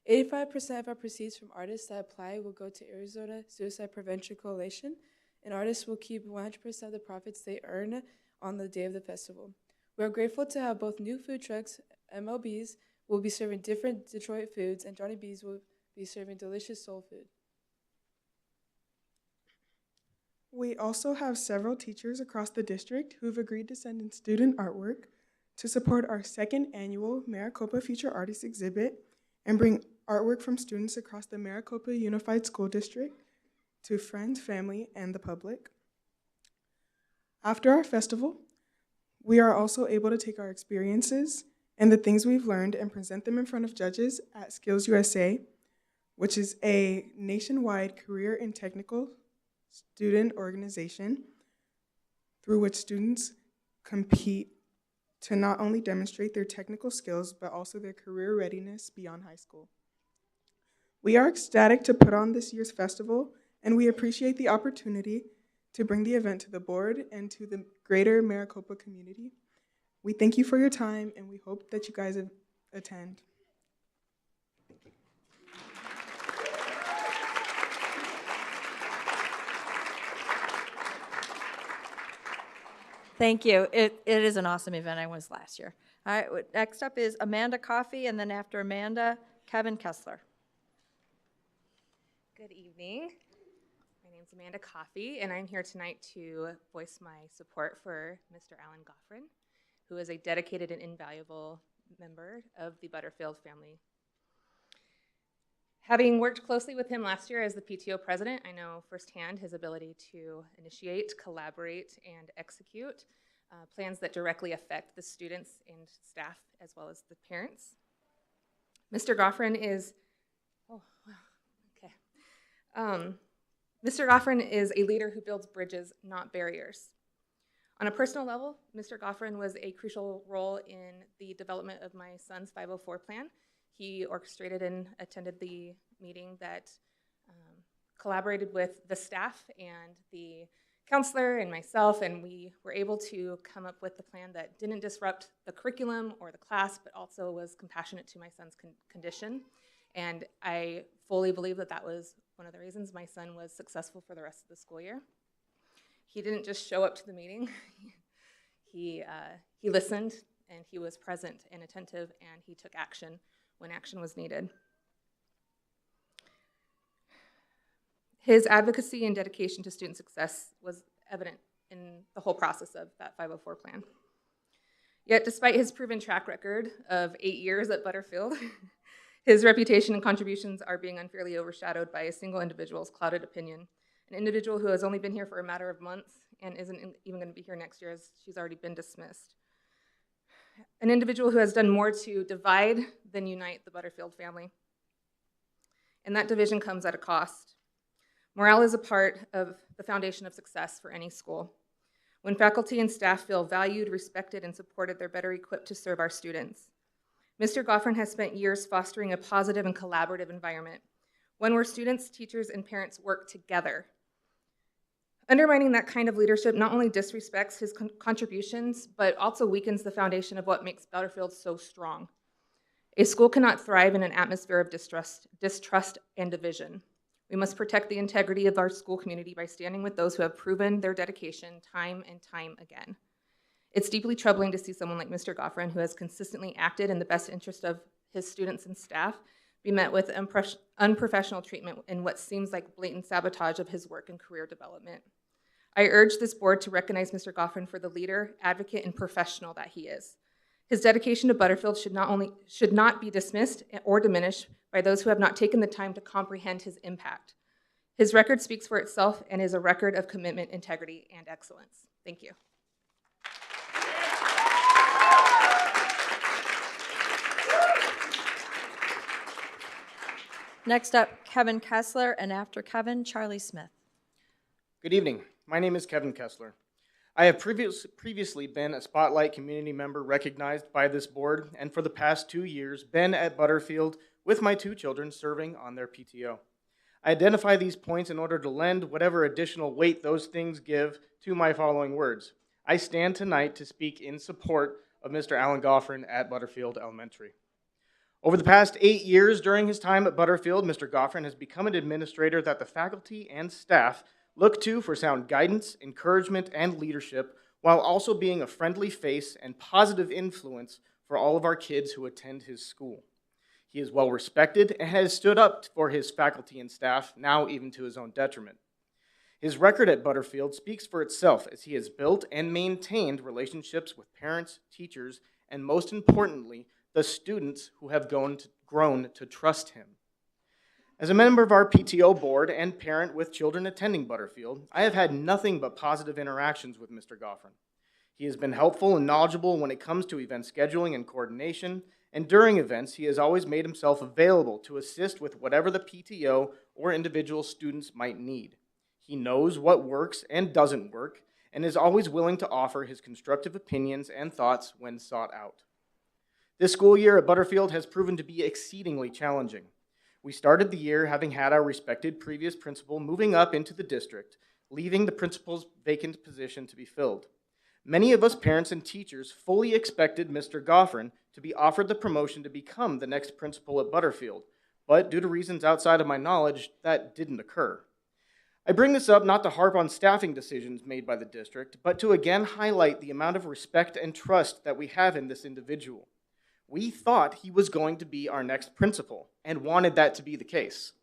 85% of our proceeds from artists that apply will go to Arizona Suicide Prevention Coalition, and artists will keep 100% of the profits they earn on the day of the festival. We are grateful to have both new food trucks, MLBs, will be serving different Detroit foods, and Johnny B's will be serving delicious soul food. We also have several teachers across the district who've agreed to send in student artwork to support our second annual Maricopa Future Artists exhibit and bring artwork from students across the Maricopa Unified School District to friends, family, and the public. After our festival, we are also able to take our experiences and the things we've learned and present them in front of judges at Skills USA, which is a nationwide career and technical student organization through which students compete to not only demonstrate their technical skills, but also their career readiness beyond high school. We are ecstatic to put on this year's festival, and we appreciate the opportunity to bring the event to the board and to the greater Maricopa community. We thank you for your time, and we hope that you guys attend. Thank you. It is an awesome event. I was last year. All right, next up is Amanda Coffey, and then after Amanda, Kevin Kessler. Good evening. My name's Amanda Coffey, and I'm here tonight to voice my support for Mr. Alan Goffrin, who is a dedicated and invaluable member of the Butterfield family. Having worked closely with him last year as the PTO president, I know firsthand his ability to initiate, collaborate, and execute plans that directly affect the students and staff as well as the parents. Mr. Goffrin is, Mr. Goffrin is a leader who builds bridges, not barriers. On a personal level, Mr. Goffrin was a crucial role in the development of my son's 504 plan. He orchestrated and attended the meeting that collaborated with the staff and the counselor and myself, and we were able to come up with the plan that didn't disrupt the curriculum or the class, but also was compassionate to my son's condition. And I fully believe that that was one of the reasons my son was successful for the rest of the school year. He didn't just show up to the meeting. He listened, and he was present and attentive, and he took action when action was needed. His advocacy and dedication to student success was evident in the whole process of that 504 plan. Yet, despite his proven track record of 8 years at Butterfield, his reputation and contributions are being unfairly overshadowed by a single individual's clouded opinion, an individual who has only been here for a matter of months and isn't even going to be here next year, as she's already been dismissed. An individual who has done more to divide than unite the Butterfield family. And that division comes at a cost. Morale is a part of the foundation of success for any school. When faculty and staff feel valued, respected, and supported, they're better equipped to serve our students. Mr. Goffrin has spent years fostering a positive and collaborative environment, one where students, teachers, and parents work together. Undermining that kind of leadership not only disrespects his contributions, but also weakens the foundation of what makes Butterfield so strong. A school cannot thrive in an atmosphere of distrust and division. We must protect the integrity of our school community by standing with those who have proven their dedication time and time again. It's deeply troubling to see someone like Mr. Goffrin, who has consistently acted in the best interest of his students and staff, be met with unprofessional treatment in what seems like blatant sabotage of his work and career development. I urge this board to recognize Mr. Goffrin for the leader, advocate, and professional that he is. His dedication to Butterfield should not be dismissed or diminished by those who have not taken the time to comprehend his impact. His record speaks for itself and is a record of commitment, integrity, and excellence. Thank you. Next up, Kevin Kessler, and after Kevin, Charlie Smith. Good evening. My name is Kevin Kessler. I have previously been a Spotlight community member recognized by this board, and for the past 2 years been at Butterfield with my 2 children serving on their PTO. I identify these points in order to lend whatever additional weight those things give to my following words. I stand tonight to speak in support of Mr. Alan Goffrin at Butterfield Elementary. Over the past 8 years during his time at Butterfield, Mr. Goffrin has become an administrator that the faculty and staff look to for sound guidance, encouragement, and leadership, while also being a friendly face and positive influence for all of our kids who attend his school. He is well respected and has stood up for his faculty and staff, now even to his own detriment. His record at Butterfield speaks for itself as he has built and maintained relationships with parents, teachers, and most importantly, the students who have grown to trust him. As a member of our PTO board and parent with children attending Butterfield, I have had nothing but positive interactions with Mr. Goffrin. He has been helpful and knowledgeable when it comes to event scheduling and coordination, and during events, he has always made himself available to assist with whatever the PTO or individual students might need. He knows what works and doesn't work, and is always willing to offer his constructive opinions and thoughts when sought out. This school year at Butterfield has proven to be exceedingly challenging. We started the year having had our respected previous principal moving up into the district, leaving the principal's vacant position to be filled. Many of us parents and teachers fully expected Mr. Goffrin to be offered the promotion to become the next principal at Butterfield, but due to reasons outside of my knowledge, that didn't occur. I bring this up not to harp on staffing decisions made by the district, but to again highlight the amount of respect and trust that we have in this individual. We thought he was going to be our next principal and wanted that to be the case.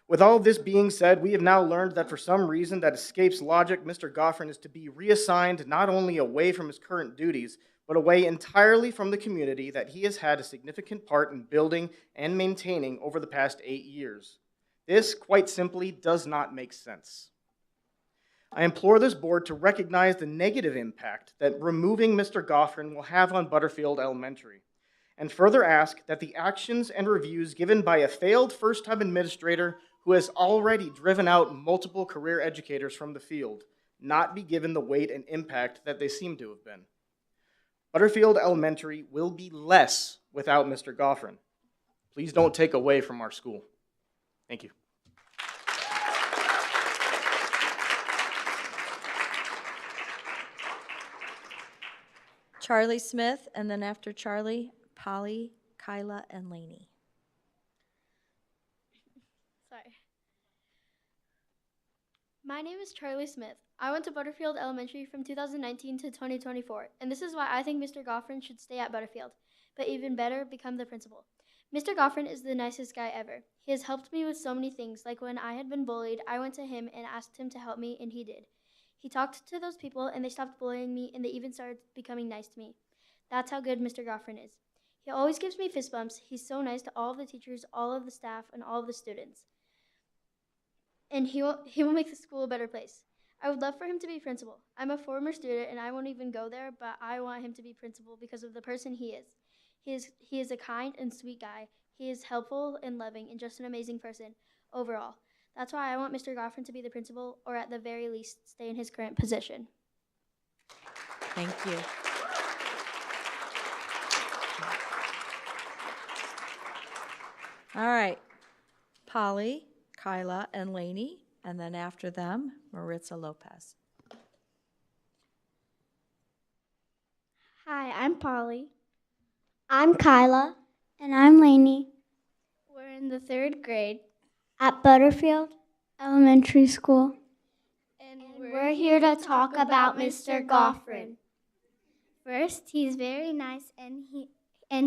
With all of this being said, we have now learned that for some reason that escapes logic, Mr. Goffrin is to be reassigned not only away from his current duties, but away entirely from the community that he has had a significant part in building and maintaining over the past 8 years. This, quite simply, does not make sense. I implore this board to recognize the negative impact that removing Mr. Goffrin will have on Butterfield Elementary, and further ask that the actions and reviews given by a failed first-time administrator who has already driven out multiple career educators from the field not be given the weight and impact that they seem to have been. Butterfield Elementary will be less without Mr. Goffrin. Please don't take away from our school. Thank you. Charlie Smith, and then after Charlie, Polly, Kyla, and Lainey. Sorry. My name is Charlie Smith. I went to Butterfield Elementary from 2019 to 2024, and this is why I think Mr. Goffrin should stay at Butterfield, but even better, become the principal. Mr. Goffrin is the nicest guy ever. He has helped me with so many things, like when I had been bullied, I went to him and asked him to help me, and he did. He talked to those people, and they stopped bullying me, and they even started becoming nice to me. That's how good Mr. Goffrin is. He always gives me fist bumps. He's so nice to all of the teachers, all of the staff, and all of the students. And he will make the school a better place. I would love for him to be principal. I'm a former student, and I won't even go there, but I want him to be principal because of the person he is. He is a kind and sweet guy. He is helpful and loving and just an amazing person overall. That's why I want Mr. Goffrin to be the principal, or at the very least, stay in his current position. Thank you. All right, Polly, Kyla, and Lainey, and then after them, Maritza Lopez. Hi, I'm Polly. I'm Kyla. And I'm Lainey We're in the 3rd grade, at Butterfield Elementary School. and we're here to talk about Mr. Goffrin. First, he's very nice, and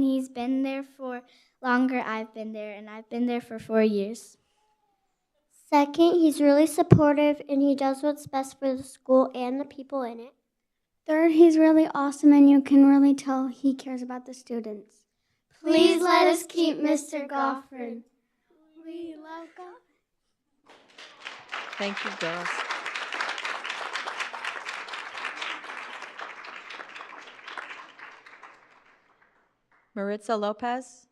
he's been there for longer I've been there, and I've been there for 4 years. Second, he's really supportive, and he does what's best for the school and the people in it. Third, he's really awesome, and you can really tell he cares about the students. Please let us keep Mr. Goffrin. We love God. Thank you, girls. Maritza Lopez.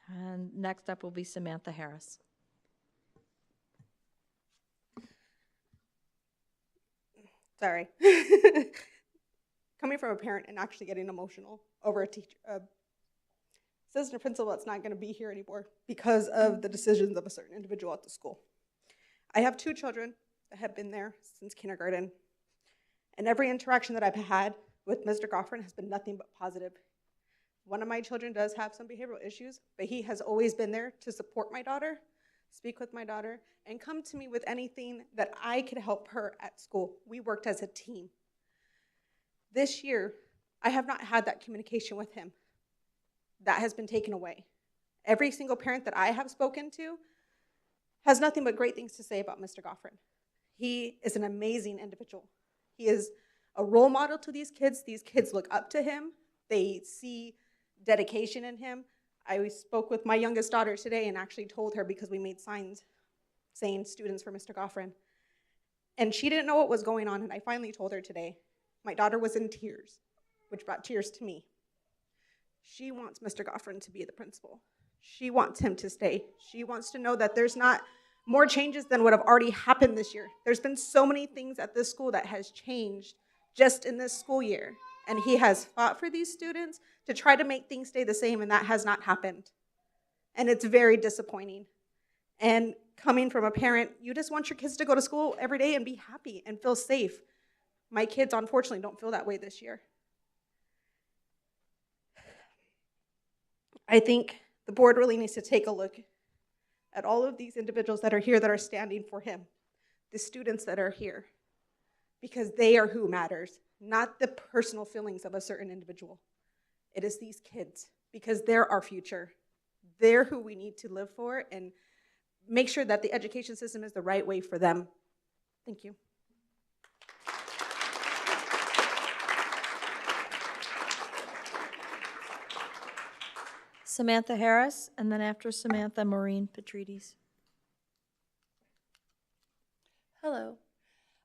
And next up will be Samantha Harris. Sorry. Coming from a parent and actually getting emotional over a teacher, assistant principal that's not going to be here anymore because of the decisions of a certain individual at the school. I have 2 children that have been there since kindergarten, and every interaction that I've had with Mr. Goffrin has been nothing but positive. One of my children does have some behavioral issues, but he has always been there to support my daughter, speak with my daughter, and come to me with anything that I could help her at school. We worked as a team. This year, I have not had that communication with him. That has been taken away. Every single parent that I have spoken to has nothing but great things to say about Mr. Goffrin. He is an amazing individual. He is a role model to these kids. These kids look up to him. They see dedication in him. I spoke with my youngest daughter today and actually told her, because we made signs saying students for Mr. Goffrin. And she didn't know what was going on, and I finally told her today. My daughter was in tears, which brought tears to me. She wants Mr. Goffrin to be the principal. She wants him to stay. She wants to know that there's not more changes than what have already happened this year. There's been so many things at this school that has changed just in this school year. And he has fought for these students to try to make things stay the same, and that has not happened. And it's very disappointing. And coming from a parent, you just want your kids to go to school every day and be happy and feel safe. My kids, unfortunately, don't feel that way this year. I think the board really needs to take a look at all of these individuals that are here that are standing for him, the students that are here, because they are who matters, not the personal feelings of a certain individual. It is these kids, because they're our future. They're who we need to live for and make sure that the education system is the right way for them. Thank you. Samantha Harris, and then after Samantha, Maureen Petrides. Hello.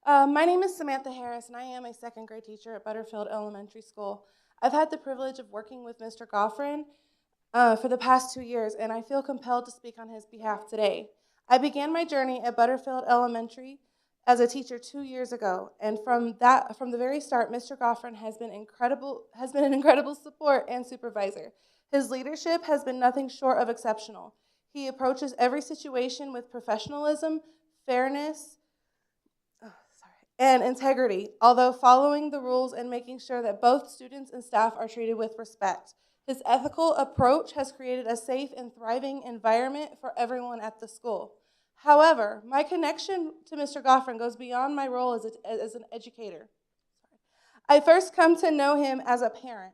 My name is Samantha Harris, and I am a second grade teacher at Butterfield Elementary School. I've had the privilege of working with Mr. Goffrin for the past 2 years, and I feel compelled to speak on his behalf today. I began my journey at Butterfield Elementary as a teacher 2 years ago, and from the very start, Mr. Goffrin has been an incredible support and supervisor. His leadership has been nothing short of exceptional. He approaches every situation with professionalism, fairness, and integrity, although following the rules and making sure that both students and staff are treated with respect. His ethical approach has created a safe and thriving environment for everyone at the school. However, my connection to Mr. Goffrin goes beyond my role as an educator. I first come to know him as a parent.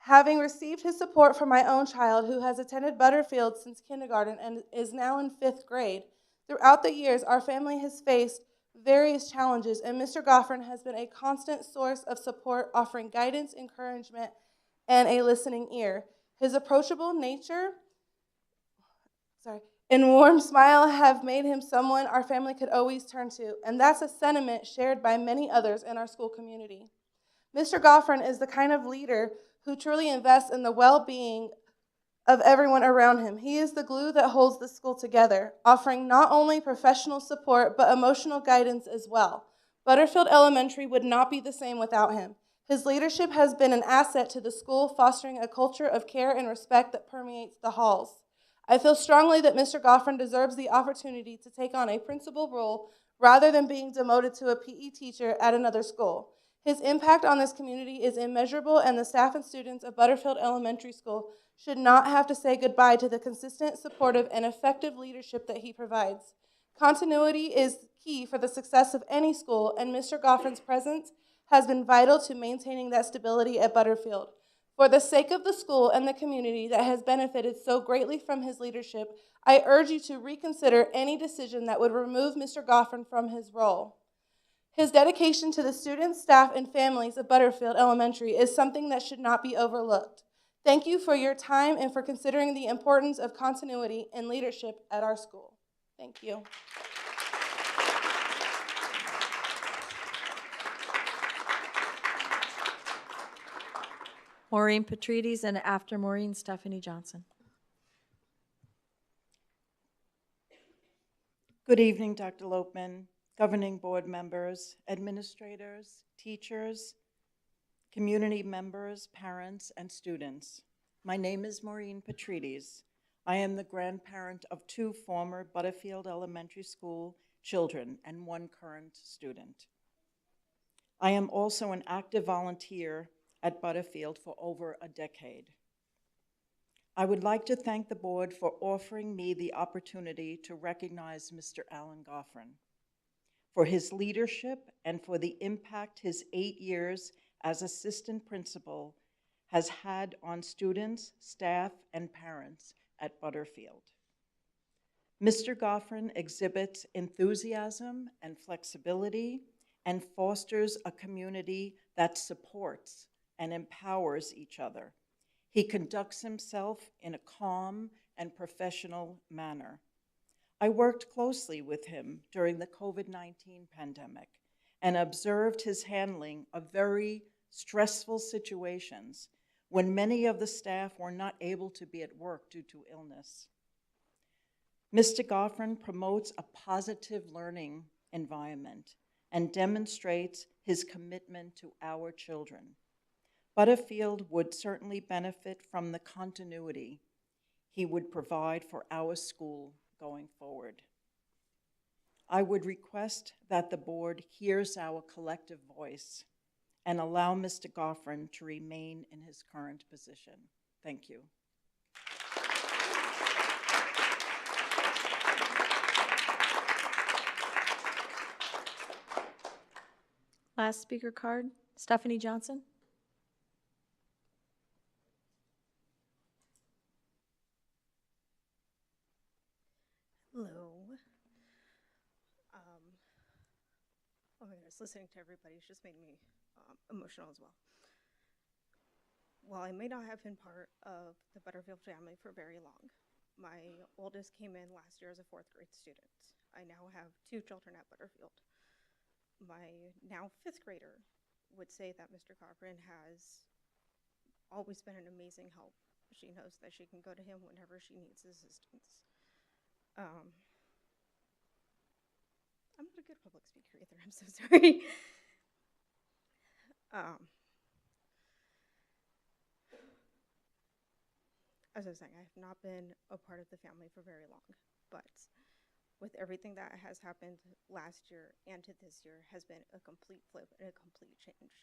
Having received his support for my own child, who has attended Butterfield since kindergarten and is now in 5th grade, throughout the years, our family has faced various challenges, and Mr. Goffrin has been a constant source of support, offering guidance, encouragement, and a listening ear. His approachable nature, and warm smile have made him someone our family could always turn to, and that's a sentiment shared by many others in our school community. Mr. Goffrin is the kind of leader who truly invests in the well-being of everyone around him. He is the glue that holds the school together, offering not only professional support, but emotional guidance as well. Butterfield Elementary would not be the same without him. His leadership has been an asset to the school, fostering a culture of care and respect that permeates the halls. I feel strongly that Mr. Goffrin deserves the opportunity to take on a principal role rather than being demoted to a PE teacher at another school. His impact on this community is immeasurable, and the staff and students of Butterfield Elementary School should not have to say goodbye to the consistent, supportive, and effective leadership that he provides. Continuity is key for the success of any school, and Mr. Goffrin's presence has been vital to maintaining that stability at Butterfield. For the sake of the school and the community that has benefited so greatly from his leadership, I urge you to reconsider any decision that would remove Mr. Goffrin from his role. His dedication to the students, staff, and families of Butterfield Elementary is something that should not be overlooked. Thank you for your time and for considering the importance of continuity and leadership at our school. Thank you. Maureen Petrides, and after Maureen, Stephanie Johnson. Good evening, Dr. Lopeman, governing board members, administrators, teachers, community members, parents, and students. My name is Maureen Petrides. I am the grandparent of 2 former Butterfield Elementary School children and 1 current student. I am also an active volunteer at Butterfield for over a decade. I would like to thank the board for offering me the opportunity to recognize Mr. Alan Goffrin for his leadership and for the impact his 8 years as assistant principal has had on students, staff, and parents at Butterfield. Mr. Goffrin exhibits enthusiasm and flexibility and fosters a community that supports and empowers each other. He conducts himself in a calm and professional manner. I worked closely with him during the COVID-19 pandemic and observed his handling of very stressful situations when many of the staff were not able to be at work due to illness. Mr. Goffrin promotes a positive learning environment and demonstrates his commitment to our children. Butterfield would certainly benefit from the continuity he would provide for our school going forward. I would request that the board hears our collective voice and allow Mr. Goffrin to remain in his current position. Thank you. Last speaker card, Stephanie Johnson. Hello. Oh my goodness, listening to everybody has just made me emotional as well. While I may not have been part of the Butterfield family for very long, my oldest came in last year as a 4th grade student. I now have 2 children at Butterfield. My now 5th grader would say that Mr. Goffrin has always been an amazing help. She knows that she can go to him whenever she needs assistance. I'm not a good public speaker either, I'm so sorry. As I was saying, I have not been a part of the family for very long, but with everything that has happened last year and to this year has been a complete flip and a complete change.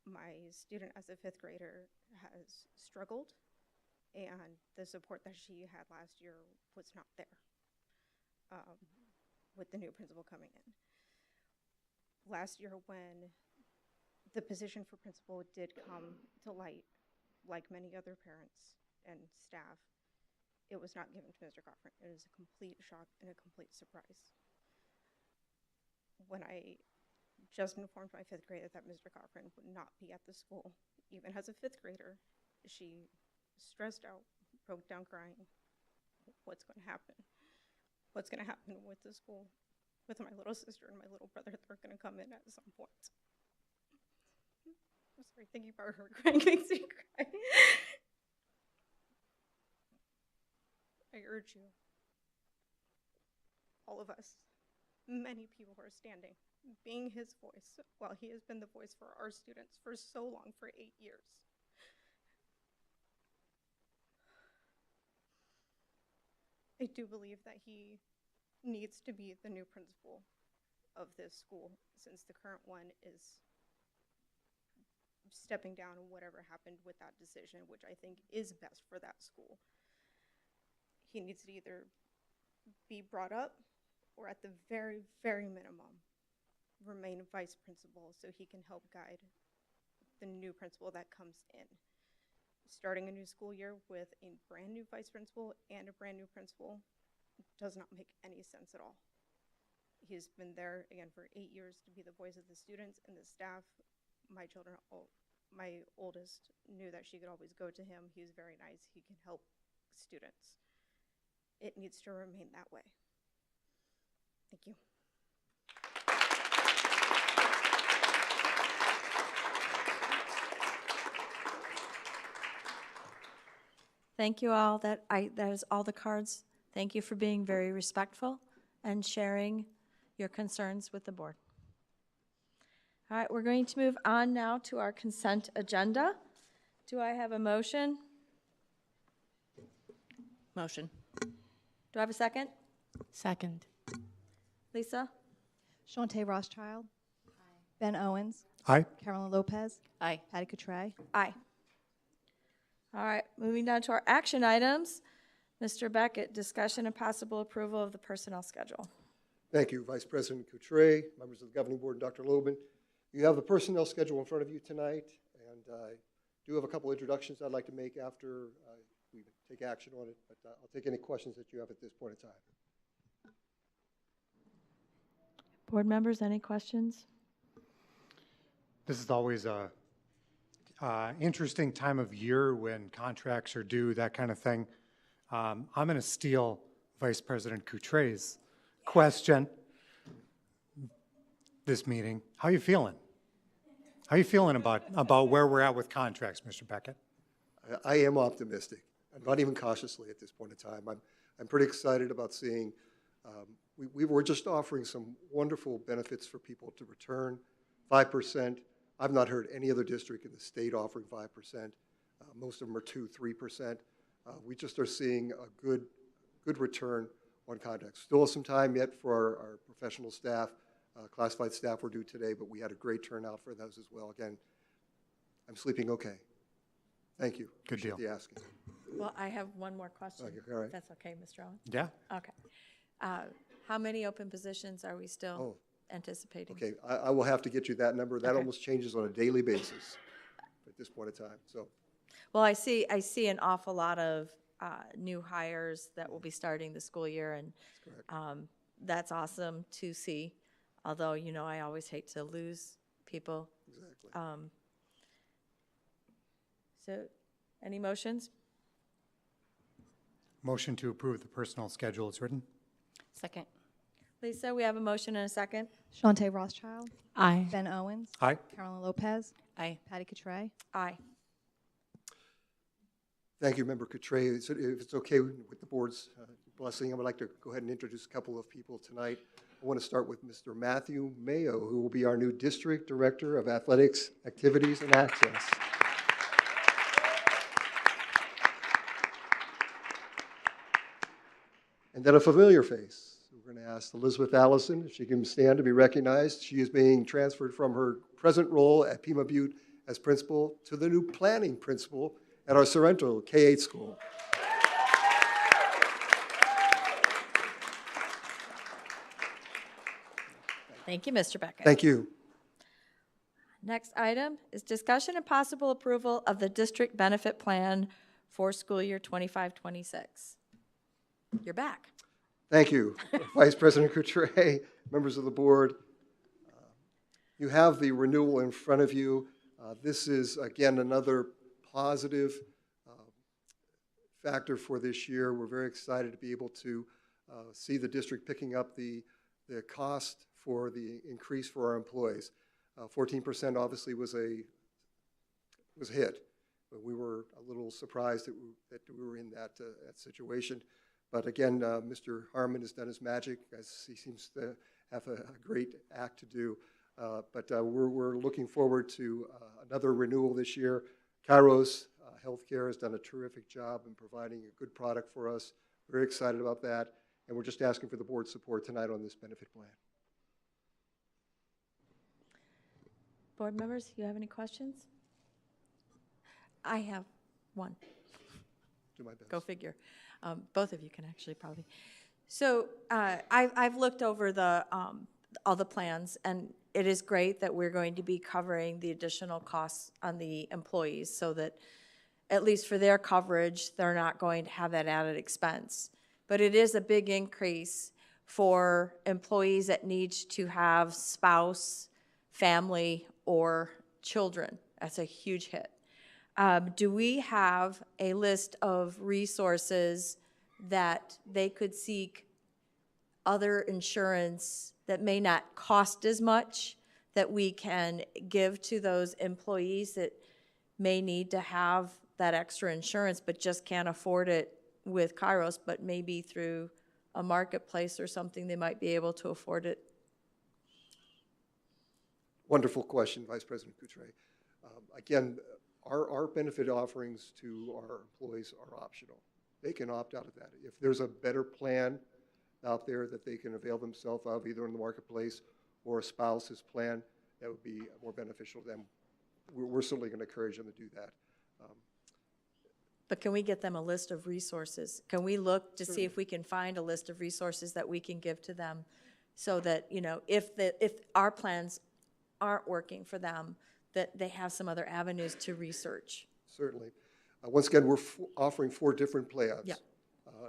My student as a 5th grader has struggled, and the support that she had last year was not there with the new principal coming in. Last year, when the position for principal did come to light, like many other parents and staff, it was not given to Mr. Goffrin. It was a complete shock and a complete surprise. When I just informed my 5th grader that Mr. Goffrin would not be at the school, even as a 5th grader, she stressed out, broke down crying. What's going to happen? What's going to happen with the school, with my little sister and my little brother that are going to come in at some point? I'm sorry, thinking about her crying makes me cry. I urge you, all of us, many people who are standing, being his voice while he has been the voice for our students for so long, for 8 years. I do believe that he needs to be the new principal of this school, since the current one is stepping down and whatever happened with that decision, which I think is best for that school. He needs to either be brought up or at the very, very minimum, remain vice principal so he can help guide the new principal that comes in. Starting a new school year with a brand new vice principal and a brand new principal does not make any sense at all. He's been there again for 8 years to be the voice of the students and the staff. My children, my oldest knew that she could always go to him. He's very nice. He can help students. It needs to remain that way. Thank you. Thank you all. That is all the cards. Thank you for being very respectful and sharing your concerns with the board. All right, we're going to move on now to our consent agenda. Do I have a motion? Motion. Do I have a second? Second. Lisa? Shantae Rothschild. Ben Owens. Aye. Carolyn Lopez. Aye. Patty Cotray. Aye. All right, moving down to our action items. Mr. Beckett, discussion and possible approval of the personnel schedule. Thank you, Vice President Coutray, members of the Governing Board, and Dr. Lobin. You have the personnel schedule in front of you tonight, and I do have a couple introductions I'd like to make after we take action on it, but I'll take any questions that you have at this point in time. Board members, any questions? This is always a interesting time of year when contracts are due, that kind of thing. I'm going to steal Vice President Coutray's question this meeting. How are you feeling? How are you feeling about where we're at with contracts, Mr. Beckett? I am optimistic, and not even cautiously at this point in time. I'm pretty excited about seeing, we were just offering some wonderful benefits for people to return, 5%. I've not heard any other district in the state offering 5%. Most of them are 2-3%. We just are seeing a good return on contracts. Still have some time yet for our professional staff. Classified staff were due today, but we had a great turnout for those as well. Again, I'm sleeping okay. Thank you. Good deal. Appreciate the asking. Well, I have one more question. Okay, all right. If that's okay, Mr. Owen? Yeah. Okay. How many open positions are we still anticipating? Okay, I will have to get you that number. That Okay. almost changes on a daily basis at this point in time. So, Well, I see an awful lot of new hires that will be starting the school year, and that's awesome to see. Although, you know, I always hate to lose people. exactly. So, any motions? Motion to approve the personnel schedule is written. Second. Lisa, we have a motion and a second. Shantae Rothschild. Aye. Ben Owens. Aye. Carolyn Lopez. Aye. Patty Cotray. Aye. Thank you, Member Coutray. If it's okay with the board's blessing, I would like to go ahead and introduce a couple of people tonight. I want to start with Mr. Matthew Mayo, who will be our new District Director of Athletics, Activities, and Access. And then a familiar face. We're going to ask Elizabeth Allison if she can stand to be recognized. She is being transferred from her present role at Pima Butte as principal to the new planning principal at our Sorrento K-8 school. Thank you, Mr. Beckett. Thank you. Next item is discussion and possible approval of the district benefit plan for school year 25-26. You're back. Thank you, Vice President Coutray, members of the board. You have the renewal in front of you. This is, again, another positive factor for this year. We're very excited to be able to see the district picking up the cost for the increase for our employees. 14% obviously was a hit, but we were a little surprised that we were in that situation. But again, Mr. Harmon has done his magic, as he seems to have a great act to do. But we're looking forward to another renewal this year. Kairos Healthcare has done a terrific job in providing a good product for us. Very excited about that. And we're just asking for the board's support tonight on this benefit plan. Board members, you have any questions? I have one. Do my best. Go figure. Both of you can actually probably. So I've looked over all the plans, and it is great that we're going to be covering the additional costs on the employees so that at least for their coverage, they're not going to have that added expense. But it is a big increase for employees that need to have spouse, family, or children. That's a huge hit. Do we have a list of resources that they could seek other insurance that may not cost as much that we can give to those employees that may need to have that extra insurance but just can't afford it with Kairos, but maybe through a marketplace or something they might be able to afford it? Wonderful question, Vice President Coutray. Again, our benefit offerings to our employees are optional. they can opt out of that. If there's a better plan out there that they can avail themselves of, either in the marketplace or a spouse's plan, that would be more beneficial to them. We're certainly going to encourage them to do that. But can we get them a list of resources? Can we look to see if we can find a list of resources that we can give to them so that, you know, if our plans aren't working for them, that they have some other avenues to research? Certainly. Once again, we're offering 4 different plans. Yeah.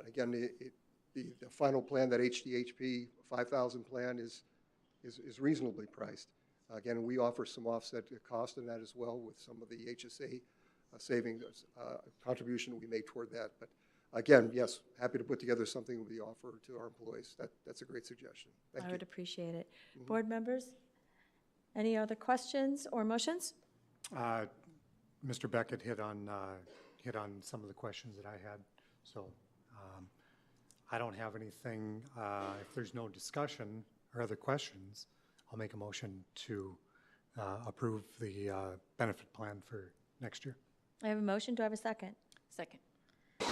Again, the final plan, that HDHP 5,000 plan, is reasonably priced. Again, we offer some offset cost in that as well with some of the HSA savings contribution we make toward that. But again, yes, happy to put together something we offer to our employees. That's a great suggestion. Thank you. I would appreciate it. Board members, any other questions or motions? Mr. Beckett hit on some of the questions that I had, so I don't have anything. If there's no discussion or other questions, I'll make a motion to approve the benefit plan for next year. I have a motion. Do I have a second? Second.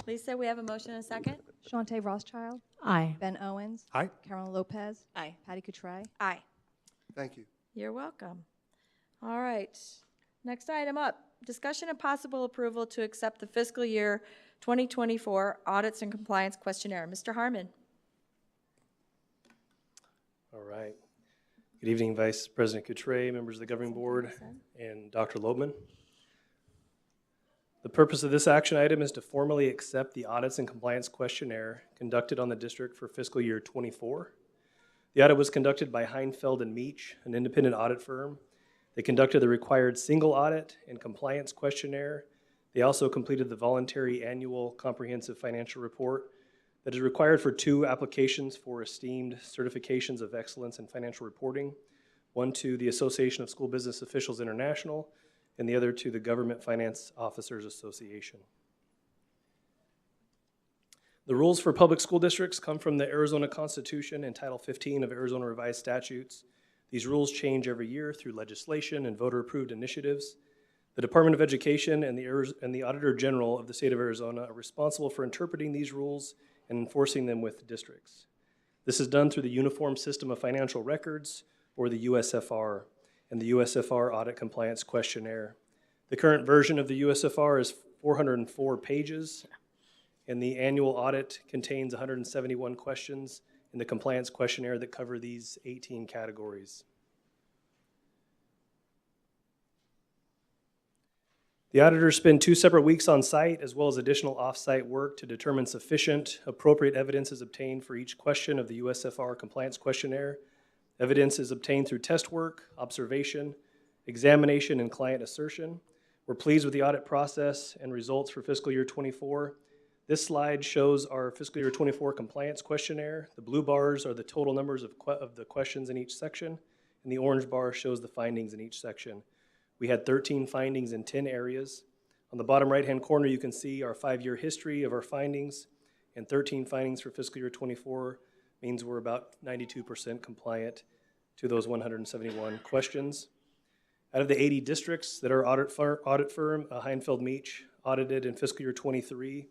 Lisa, we have a motion and a second? Shante Rothschild. Aye. Ben Owens. Aye. Carolyn Lopez. Aye. Patty Cotray. Aye. Thank you. You're welcome. All right. Next item up, discussion and possible approval to accept the fiscal year 2024 Audits and Compliance Questionnaire. Mr. Harmon. All right. Good evening, Vice President Cotray, members of the Governing Board, and Dr. Lobman. The purpose of this action item is to formally accept the Audits and Compliance Questionnaire conducted on the district for fiscal year 24. The audit was conducted by Heinfeld and Meach, an independent audit firm. They conducted the required single audit and compliance questionnaire. They also completed the voluntary annual comprehensive financial report that is required for 2 applications for esteemed certifications of excellence in financial reporting, one to the Association of School Business Officials International, and the other to the Government Finance Officers Association. The rules for public school districts come from the Arizona Constitution and Title 15 of Arizona Revised Statutes. These rules change every year through legislation and voter-approved initiatives. The Department of Education and the Auditor General of the state of Arizona are responsible for interpreting these rules and enforcing them with districts. This is done through the Uniform System of Financial Records, or the USFR, and the USFR Audit Compliance Questionnaire. The current version of the USFR is 404 pages, and the annual audit contains 171 questions in the compliance questionnaire that cover these 18 categories. The auditors spend 2 separate weeks on site as well as additional off-site work to determine sufficient, appropriate evidence is obtained for each question of the USFR compliance questionnaire. Evidence is obtained through test work, observation, examination, and client assertion. We're pleased with the audit process and results for fiscal year 24. This slide shows our fiscal year 24 compliance questionnaire. The blue bars are the total numbers of the questions in each section, and the orange bar shows the findings in each section. We had 13 findings in 10 areas. On the bottom right-hand corner, you can see our 5-year history of our findings, and 13 findings for fiscal year 24 means we're about 92% compliant to those 171 questions. Out of the 80 districts that our audit firm, Heinfeld Meach, audited in fiscal year 23,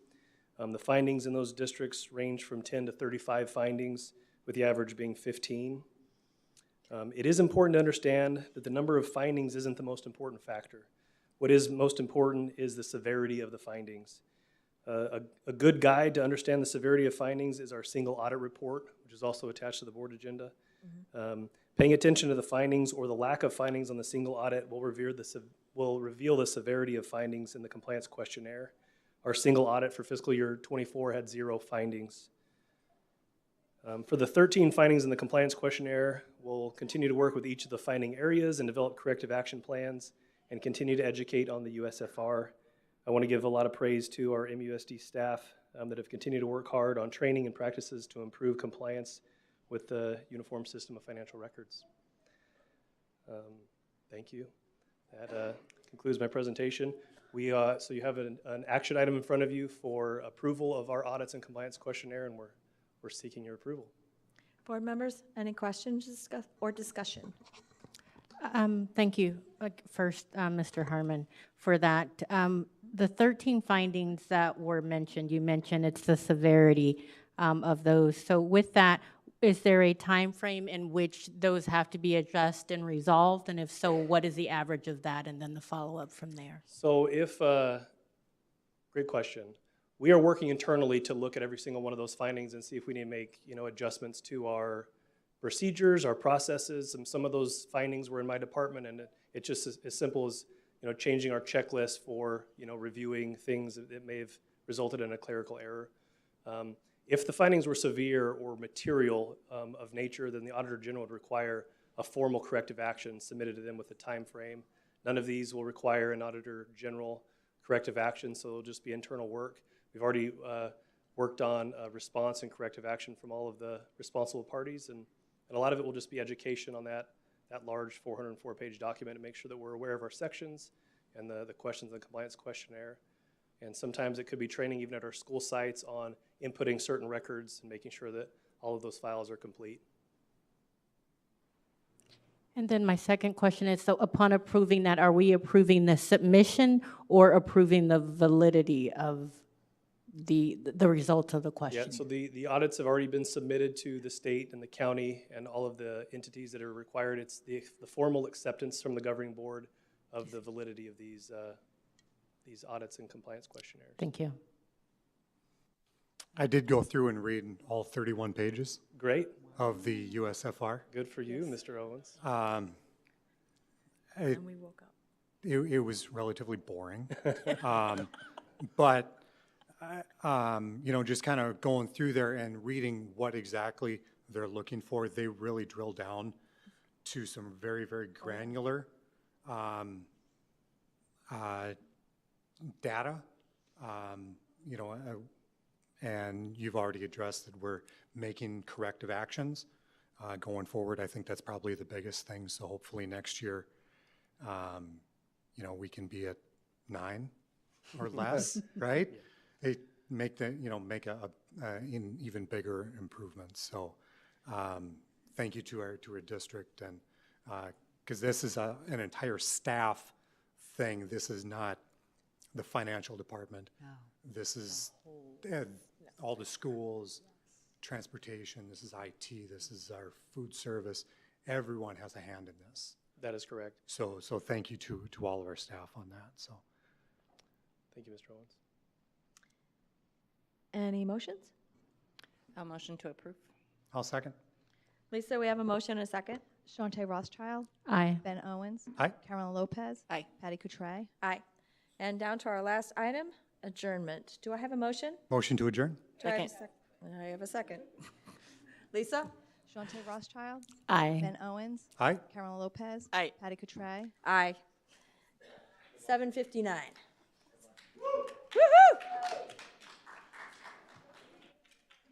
the findings in those districts range from 10 to 35 findings, with the average being 15. It is important to understand that the number of findings isn't the most important factor. What is most important is the severity of the findings. A good guide to understand the severity of findings is our single audit report, which is also attached to the board agenda. Paying attention to the findings or the lack of findings on the single audit will reveal the severity of findings in the compliance questionnaire. Our single audit for fiscal year 24 had 0 findings. For the 13 findings in the compliance questionnaire, we'll continue to work with each of the finding areas and develop corrective action plans and continue to educate on the USFR. I want to give a lot of praise to our MUSD staff that have continued to work hard on training and practices to improve compliance with the Uniform System of Financial Records. Thank you. That concludes my presentation. So you have an action item in front of you for approval of our audits and compliance questionnaire, and we're seeking your approval. Board members, any questions or discussion? Thank you, first, Mr. Harmon, for that. The 13 findings that were mentioned, you mentioned it's the severity of those. So with that, is there a time frame in which those have to be addressed and resolved? And if so, what is the average of that, and then the follow-up from there? So great question. We are working internally to look at every single one of those findings and see if we need to make, adjustments to our procedures, our processes. And some of those findings were in my department, and it's just as simple as, changing our checklist for, reviewing things that may have resulted in a clerical error. If the findings were severe or material of nature, then the Auditor General would require a formal corrective action submitted to them with a time frame. None of these will require an Auditor General corrective action, so it'll just be internal work. We've already worked on a response and corrective action from all of the responsible parties, and a lot of it will just be education on that large 404-page document to make sure that we're aware of our sections and the questions and compliance questionnaire. And sometimes it could be training even at our school sites on inputting certain records and making sure that all of those files are complete. And then my second question is, so upon approving that, are we approving the submission or approving the validity of the results of the question? Yeah, so the audits have already been submitted to the state and the county and all of the entities that are required. It's the formal acceptance from the governing board of the validity of these audits and compliance questionnaires. Thank you. I did go through and read all 31 pages. Great. Of the USFR. Good for you, Mr. Owens. And we woke up. It was relatively boring. But, just kind of going through there and reading what exactly they're looking for, they really drill down to some very, very granular data. And you've already addressed that we're making corrective actions going forward. I think that's probably the biggest thing. So hopefully next year, we can be at 9 or less, right? They make make an even bigger improvement. So thank you to our district, and because this is an entire staff thing. This is not the financial department. No. This is all the schools, transportation, this is IT, this is our food service. Everyone has a hand in this. That is correct. So thank you to all of our staff on that. So thank you, Mr. Owens. Any motions? I'll motion to approve. I'll second. Lisa, we have a motion and a second. Shante Rothschild. Aye. Ben Owens. Aye. Carolyn Lopez. Aye. Patty Cotray. Aye. And down to our last item, adjournment. Do I have a motion? Motion to adjourn. Do I have a second? I have a second. Lisa? Shante Rothschild. Aye. Ben Owens. Aye. Carolyn Lopez. Aye. Patty Cotray. Aye. 7:59. Woo-hoo!